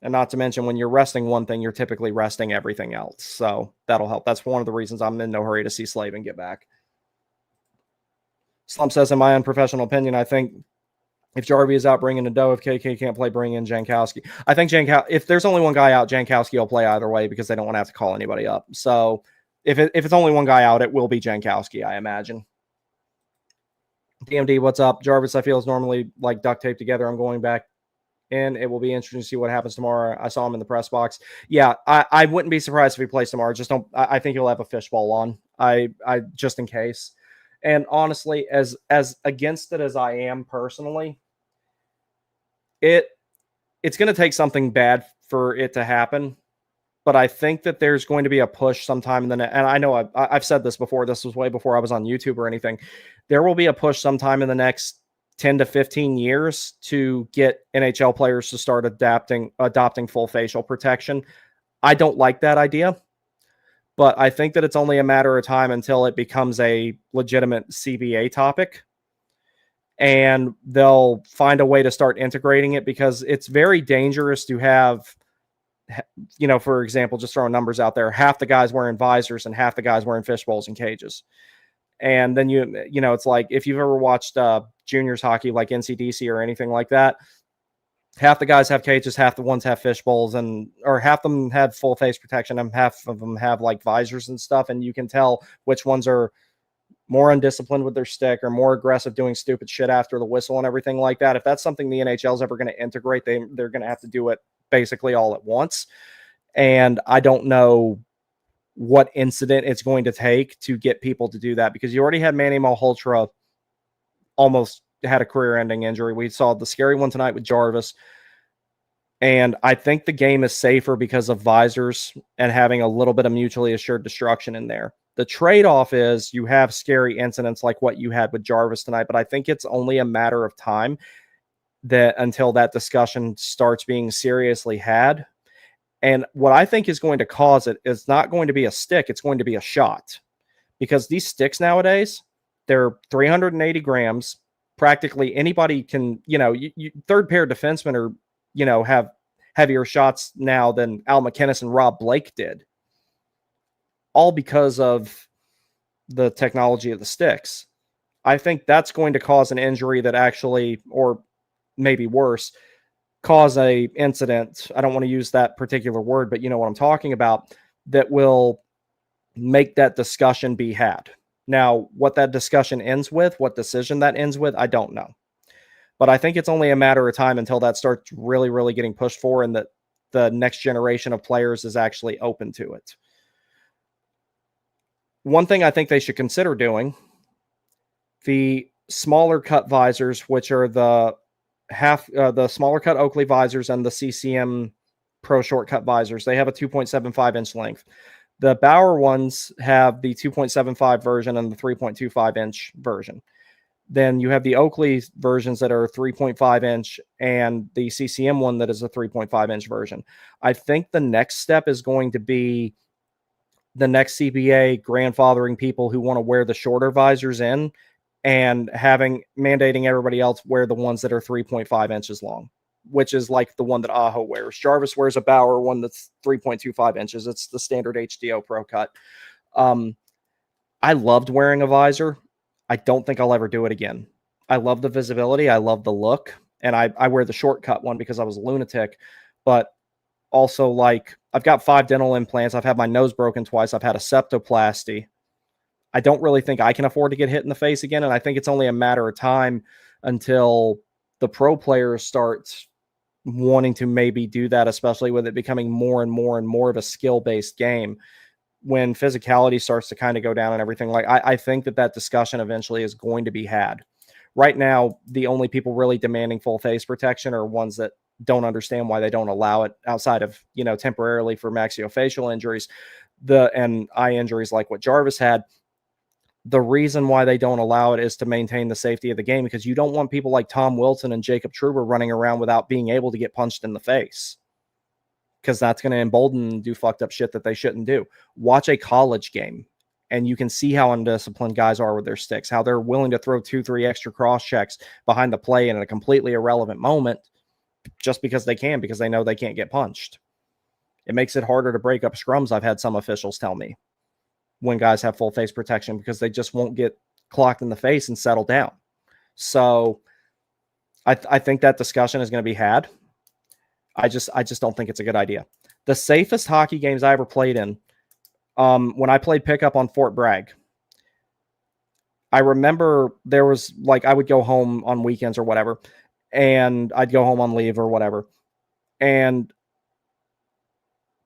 And not to mention, when you're resting one thing, you're typically resting everything else. So that'll help. That's one of the reasons I'm in no hurry to see Slavin get back. Slump says, in my unprofessional opinion, I think if Jarvie is out, bringing Nadeau. If KK can't play, bring in Jankowski. I think if there's only one guy out, Jankowski will play either way because they don't want to have to call anybody up. So if it's only one guy out, it will be Jankowski, I imagine. DMD, what's up? Jarvis, I feel, is normally like duct tape together. I'm going back in. It will be interesting to see what happens tomorrow. I saw him in the press box. Yeah, I wouldn't be surprised if he plays tomorrow. Just don't. I think he'll have a fishbowl on. I just in case. And honestly, as against it as I am personally, it's going to take something bad for it to happen. But I think that there's going to be a push sometime in the net. And I know I've said this before. This was way before I was on YouTube or anything. There will be a push sometime in the next 10 to 15 years to get NHL players to start adopting full facial protection. I don't like that idea, but I think that it's only a matter of time until it becomes a legitimate CBA topic. And they'll find a way to start integrating it, because it's very dangerous to have, you know, for example, just throwing numbers out there, half the guys wearing visors and half the guys wearing fishbowls and cages. And then you know, it's like if you've ever watched juniors hockey like NCDC or anything like that, half the guys have cages, half the ones have fishbowls, or half of them have full face protection and half of them have like visors and stuff. And you can tell which ones are more undisciplined with their stick or more aggressive doing stupid shit after the whistle and everything like that. If that's something the NHL is ever going to integrate, they're going to have to do it basically all at once. And I don't know what incident it's going to take to get people to do that, because you already had Manny Malhotra almost had a career-ending injury. We saw the scary one tonight with Jarvis. And I think the game is safer because of visors and having a little bit of mutually assured destruction in there. The trade-off is you have scary incidents like what you had with Jarvis tonight, but I think it's only a matter of time that until that discussion starts being seriously had. And what I think is going to cause it is not going to be a stick, it's going to be a shot. Because these sticks nowadays, they're 380 grams. Practically anybody can, third pair defensemen are, have heavier shots now than Al McInnes and Rob Blake did. All because of the technology of the sticks. I think that's going to cause an injury that actually, or maybe worse, cause a incident. I don't want to use that particular word, but you know what I'm talking about, that will make that discussion be had. Now, what that discussion ends with, what decision that ends with, I don't know. But I think it's only a matter of time until that starts really, really getting pushed for and that the next generation of players is actually open to it. One thing I think they should consider doing, the smaller cut visors, which are the smaller cut Oakley visors and the CCM Pro shortcut visors, they have a 2.75 inch length. The Bauer ones have the 2.75 version and the 3.25 inch version. Then you have the Oakley versions that are 3.5 inch and the CCM one that is a 3.5 inch version. I think the next step is going to be the next CBA grandfathering people who want to wear the shorter visors in and mandating everybody else wear the ones that are 3.5 inches long, which is like the one that Aho wears. Jarvis wears a Bauer one that's 3.25 inches. It's the standard HDO Pro cut. I loved wearing a visor. I don't think I'll ever do it again. I love the visibility. I love the look. And I wear the shortcut one because I was a lunatic. But also, like, I've got 5 dental implants. I've had my nose broken twice. I've had a septoplasty. I don't really think I can afford to get hit in the face again. And I think it's only a matter of time until the pro players start wanting to maybe do that, especially with it becoming more and more and more of a skill-based game. When physicality starts to kind of go down and everything, like I think that discussion eventually is going to be had. Right now, the only people really demanding full face protection are ones that don't understand why they don't allow it outside of, temporarily for maxillofacial injuries, and eye injuries like what Jarvis had. The reason why they don't allow it is to maintain the safety of the game, because you don't want people like Tom Wilson and Jacob Trouba running around without being able to get punched in the face, because that's going to embolden and do fucked up shit that they shouldn't do. Watch a college game and you can see how undisciplined guys are with their sticks, how they're willing to throw 2-3 extra cross checks behind the play in a completely irrelevant moment just because they can, because they know they can't get punched. It makes it harder to break up scrums, I've had some officials tell me, when guys have full face protection, because they just won't get clocked in the face and settle down. So I think that discussion is going to be had. I just don't think it's a good idea. The safest hockey games I ever played in, when I played pickup on Fort Bragg, I remember there was, like, I would go home on weekends or whatever, and I'd go home on leave or whatever. And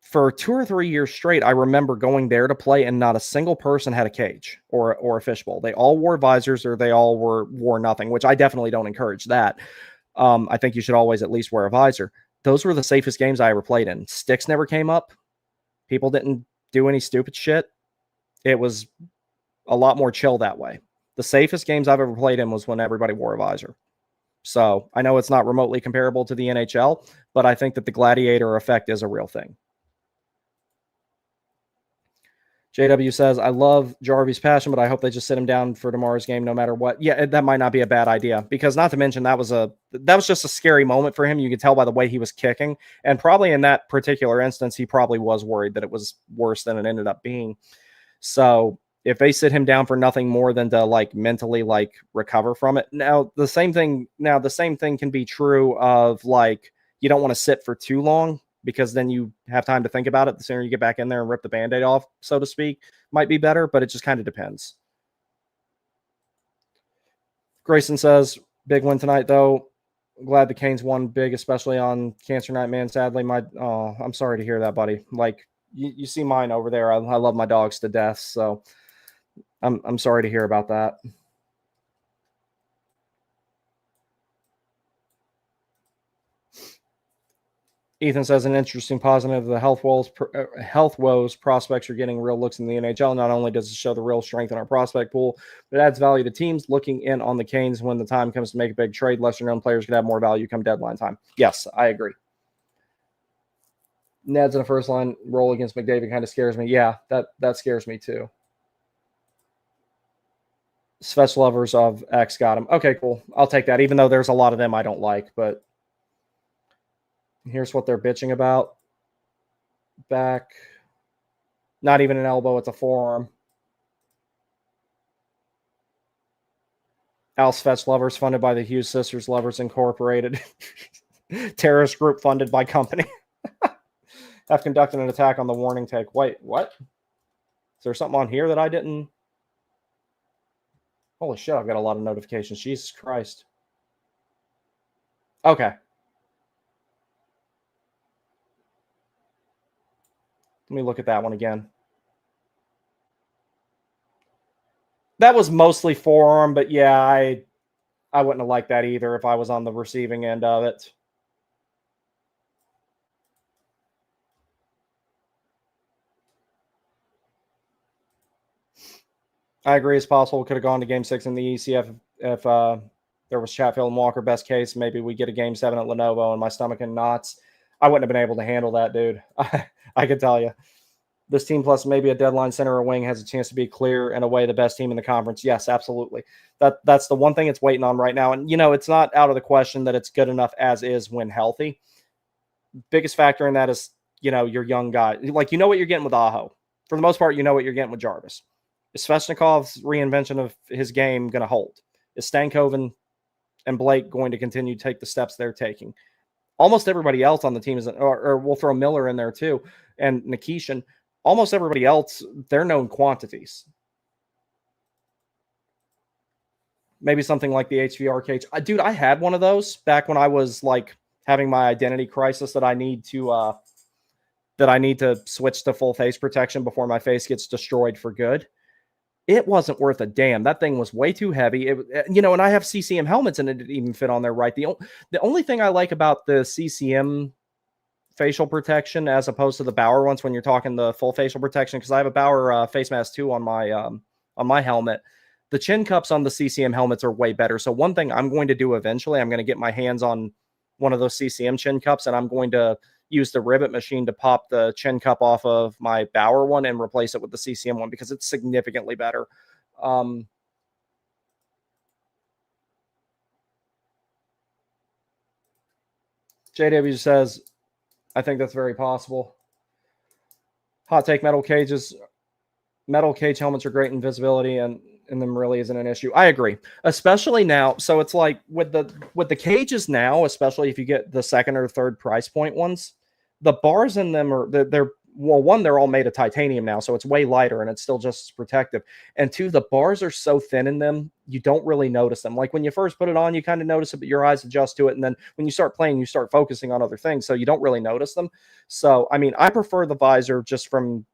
for 2 or 3 years straight, I remember going there to play, and not a single person had a cage or a fishbowl. They all wore visors, or they all wore nothing, which I definitely don't encourage that. I think you should always at least wear a visor. Those were the safest games I ever played in. Sticks never came up. People didn't do any stupid shit. It was a lot more chill that way. The safest games I've ever played in was when everybody wore a visor. So I know it's not remotely comparable to the NHL, but I think that the gladiator effect is a real thing. JW says, I love Jarvis' passion, but I hope they just sit him down for tomorrow's game no matter what. Yeah, that might not be a bad idea, because not to mention that was just a scary moment for him. You could tell by the way he was kicking, and probably in that particular instance, he probably was worried that it was worse than it ended up being. So if they sit him down for nothing more than to, like, mentally, like, recover from it. Now the same thing can be true of, like, you don't want to sit for too long, because then you have time to think about it. The sooner you get back in there and rip the Band-Aid off, so to speak, might be better, but it just kind of depends. Grayson says, big win tonight, though. Glad the Canes won big, especially on Cancer Night, man. Sadly, I'm sorry to hear that, buddy. Like, you see mine over there. I love my dogs to death, so I'm sorry to hear about that. Ethan says an interesting positive: the health woes prospects are getting real looks in the NHL. Not only does it show the real strength in our prospect pool, but it adds value to teams looking in on the Canes when the time comes to make a big trade. Lesser known players could have more value come deadline time. Yes, I agree. Ned's in a first line role against McDavid kind of scares me. Yeah, that scares me too. Svech lovers of X got him. Okay, cool. I'll take that. Even though there's a lot of them I don't like, but here's what they're bitching about. Back. Not even an elbow, it's a forearm. Al Svech lovers funded by the Hughes Sisters Lovers Incorporated. Terrorist group funded by company. Have conducted an attack on the warning take. Wait, what? Is there something on here that I didn't? Holy shit, I've got a lot of notifications. Jesus Christ. Okay. Let me look at that one again. That was mostly forearm, but yeah, I wouldn't have liked that either if I was on the receiving end of it. I agree. It's possible. Could have gone to Game 6 in the ECF if there was Chatfield and Walker. Best case, maybe we get a Game 7 at Lenovo and my stomach in knots. I wouldn't have been able to handle that, dude. I could tell you. This team plus maybe a deadline center or wing has a chance to be clear and away the best team in the conference. Yes, absolutely. That's the one thing it's waiting on right now. And, it's not out of the question that it's good enough as is when healthy. Biggest factor in that is, your young guy. Like, what you're getting with Aho. For the most part, what you're getting with Jarvis. Is Svechnikov's reinvention of his game going to hold? Is Stankoven and Blake going to continue to take the steps they're taking? Almost everybody else on the team is, or we'll throw Miller in there too, and Nikishin. Almost everybody else, they're known quantities. Maybe something like the HVR cage. Dude, I had one of those back when I was like having my identity crisis that I need to switch to full face protection before my face gets destroyed for good. It wasn't worth a damn. That thing was way too heavy. And I have CCM helmets and it didn't even fit on there right. The only thing I like about the CCM facial protection as opposed to the Bauer ones when you're talking the full facial protection, because I have a Bauer face mask too on my helmet. The chin cups on the CCM helmets are way better. So one thing I'm going to do eventually, I'm going to get my hands on one of those CCM chin cups and I'm going to use the rivet machine to pop the chin cup off of my Bauer one and replace it with the CCM one because it's significantly better. JW says, I think that's very possible. Hot take: metal cage helmets are great in visibility and them really isn't an issue. I agree, especially now. So it's like with the cages now, especially if you get the second or third price point ones, the bars in them they're all made of titanium now, so it's way lighter and it's still just as protective. And two, the bars are so thin in them, you don't really notice them. Like when you first put it on, you kind of notice it, but your eyes adjust to it. And then when you start playing, you start focusing on other things, so you don't really notice them. So, I mean, I prefer the visor just from,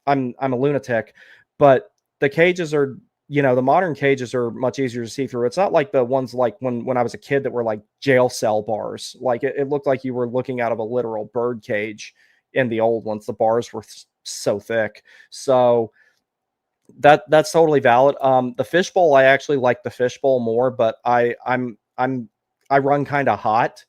I'm a lunatic, but the cages are, the modern cages are much easier to see through. It's not like the ones like when I was a kid that were like jail cell bars. Like it looked like you were looking out of a literal bird cage in the old ones. The bars were so thick. So that's totally valid. The fishbowl, I actually like the fishbowl more, but I run kind of hot.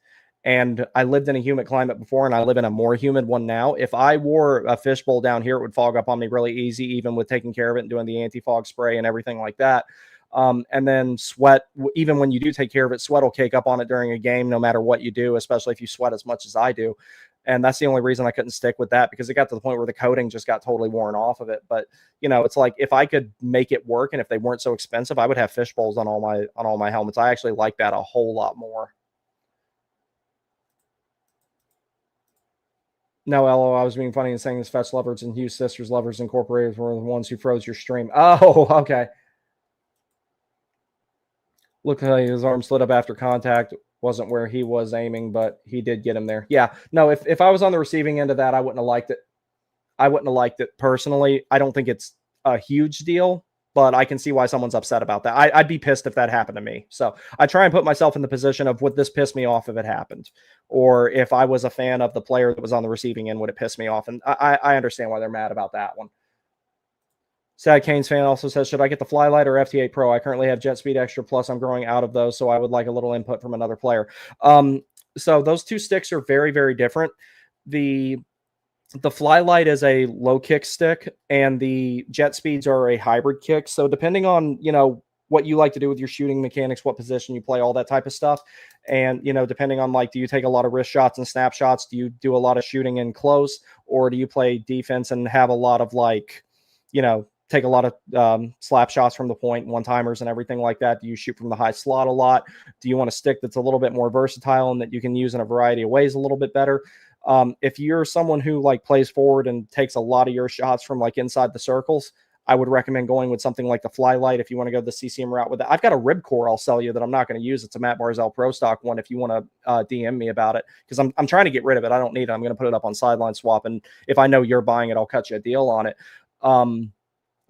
And I lived in a humid climate before, and I live in a more humid one now. If I wore a fishbowl down here, it would fog up on me really easy, even with taking care of it and doing the anti-fog spray and everything like that. And then sweat, even when you do take care of it, sweat will cake up on it during a game, no matter what you do, especially if you sweat as much as I do. And that's the only reason I couldn't stick with that, because it got to the point where the coating just got totally worn off of it. But, it's like if I could make it work and if they weren't so expensive, I would have fishbowls on all my helmets. I actually like that a whole lot more. No, LO, I was being funny and saying this Fetch Lovers and Hughes Sisters Lovers Incorporated were the ones who froze your stream. Oh, okay. Look how his arm slid up after contact. Wasn't where he was aiming, but he did get him there. Yeah. No, if I was on the receiving end of that, I wouldn't have liked it. I wouldn't have liked it personally. I don't think it's a huge deal. but I can see why someone's upset about that. I'd be pissed if that happened to me. So I try and put myself in the position of, would this piss me off if it happened? Or if I was a fan of the player that was on the receiving end, would it piss me off? And I understand why they're mad about that one. Sad Canes fan also says, should I get the Flylight or FT8 Pro? I currently have Jet Speed Extra Plus. I'm growing out of those, so I would like a little input from another player. So those two sticks are very, very different. The Flylight is a low kick stick, and the Jet Speeds are a hybrid kick. So depending on, what you like to do with your shooting mechanics, what position you play, all that type of stuff. And, depending on, like, do you take a lot of wrist shots and snapshots? Do you do a lot of shooting in close, or do you play defense and have a lot of, like, take a lot of slap shots from the point, one-timers and everything like that? Do you shoot from the high slot a lot? Do you want a stick that's a little bit more versatile and that you can use in a variety of ways a little bit better? If you're someone who, like, plays forward and takes a lot of your shots from, like, inside the circles, I would recommend going with something like the Flylight if you want to go the CCM route with it. I've got a rib core I'll sell you that I'm not going to use. It's a Matt Barzell Pro Stock one if you want to DM me about it, because I'm trying to get rid of it. I don't need it. I'm going to put it up on Sideline Swap, and if I know you're buying it, I'll cut you a deal on it.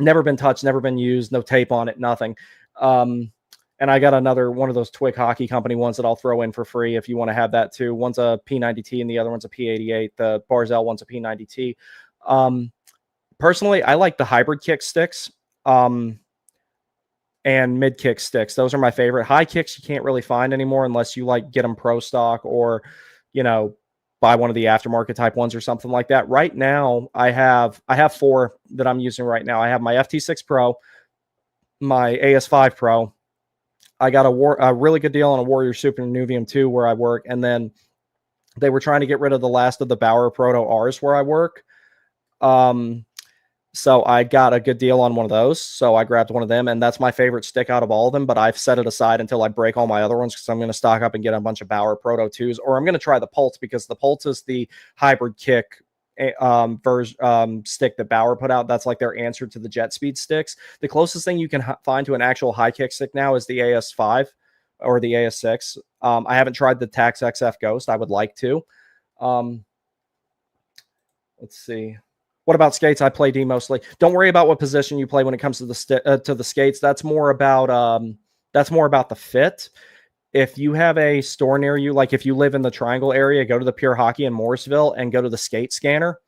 Never been touched, never been used, no tape on it, nothing. And I got another one of those Twig Hockey Company ones that I'll throw in for free if you want to have that too. One's a P90T and the other one's a P88. The Barzell one's a P90T. Personally, I like the hybrid kick sticks and mid kick sticks. Those are my favorite. High kicks you can't really find anymore unless you, like, get them pro stock or, buy one of the aftermarket type ones or something like that. Right now, I have 4 that I'm using right now. I have my FT6 Pro, my AS5 Pro. I got a really good deal on a Warrior Super Nuvium 2 where I work, and then they were trying to get rid of the last of the Bauer Proto Rs where I work. So I got a good deal on one of those. So I grabbed one of them, and that's my favorite stick out of all of them. But I've set it aside until I break all my other ones, because I'm going to stock up and get a bunch of Bauer Proto 2s, or I'm going to try the Pulse, because the Pulse is the hybrid kick stick that Bauer put out. That's like their answer to the Jet Speed sticks. The closest thing you can find to an actual high kick stick now is the AS5 or the AS6. I haven't tried the Tax XF Ghost. I would like to. Let's see. What about skates? I play D mostly. Don't worry about what position you play when it comes to the skates. That's more about the fit. If you have a store near you, like if you live in the Triangle area, go to the Pure Hockey in Morrisville and go to the skate scanner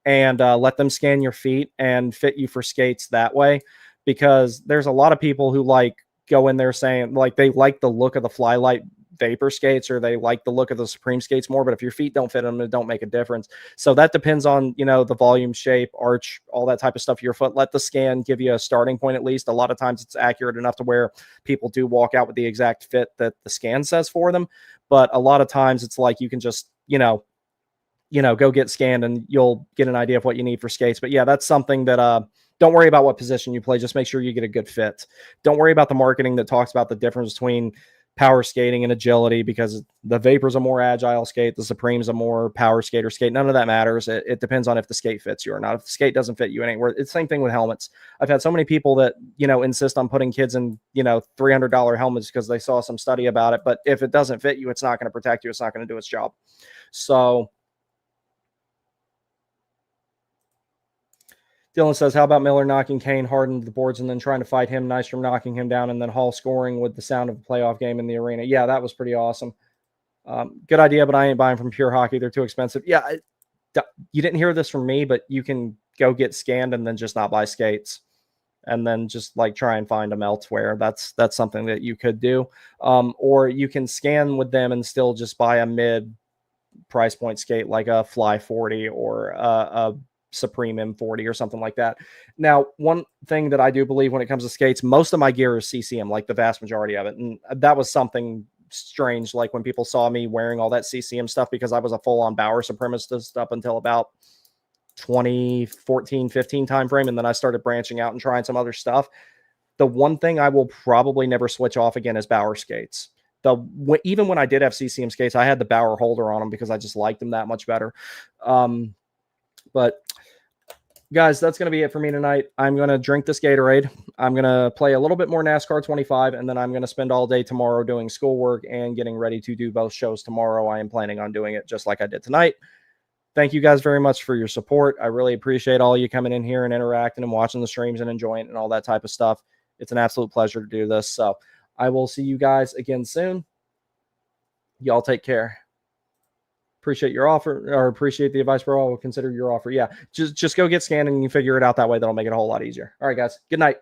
and let them scan your feet and fit you for skates that way. Because there's a lot of people who, like, go in there saying, like, they like the look of the Flylight Vapor skates, or they like the look of the Supreme skates more, but if your feet don't fit them, it don't make a difference. So that depends on, the volume, shape, arch, all that type of stuff of your foot. Let the scan give you a starting point at least. A lot of times it's accurate enough to where people do walk out with the exact fit that the scan says for them. But a lot of times it's like you can just, go get scanned and you'll get an idea of what you need for skates. But yeah, that's something that don't worry about what position you play. Just make sure you get a good fit. Don't worry about the marketing that talks about the difference between power skating and agility, because the Vapor's a more agile skate, the Supreme's a more power skater skate. None of that matters. It depends on if the skate fits you or not. If the skate doesn't fit you, it ain't worth it. It's the same thing with helmets. I've had so many people that, insist on putting kids in, $300 helmets because they saw some study about it. But if it doesn't fit you, it's not going to protect you. It's not going to do its job. So Dylan says, how about Miller knocking Kane hard into the boards and then trying to fight him? Nice from knocking him down, and then Hall scoring with the sound of a playoff game in the arena. Yeah, that was pretty awesome. Good idea, but I ain't buying from Pure Hockey. They're too expensive. Yeah, you didn't hear this from me, but you can go get scanned and then just not buy skates, and then just, like, try and find them elsewhere. That's something that you could do. Or you can scan with them and still just buy a mid price point skate, like a Fly 40 or a Supreme M40 or something like that. Now, one thing that I do believe when it comes to skates, most of my gear is CCM, like the vast majority of it. And that was something strange, like when people saw me wearing all that CCM stuff, because I was a full-on Bauer supremacist up until about 2014, 15 timeframe. And then I started branching out and trying some other stuff. The one thing I will probably never switch off again is Bauer skates. Even when I did have CCM skates, I had the Bauer holder on them because I just liked them that much better. But guys, that's going to be it for me tonight. I'm going to drink this Gatorade. I'm going to play a little bit more NASCAR 25, and then I'm going to spend all day tomorrow doing schoolwork and getting ready to do both shows tomorrow. I am planning on doing it just like I did tonight. thank you guys very much for your support. I really appreciate all you coming in here and interacting and watching the streams and enjoying it and all that type of stuff. It's an absolute pleasure to do this. So I will see you guys again soon. Y'all take care. Appreciate your offer, or appreciate the advice, bro. I will consider your offer. Yeah, just go get scanned and you figure it out that way. That'll make it a whole lot easier. All right, guys. Good night.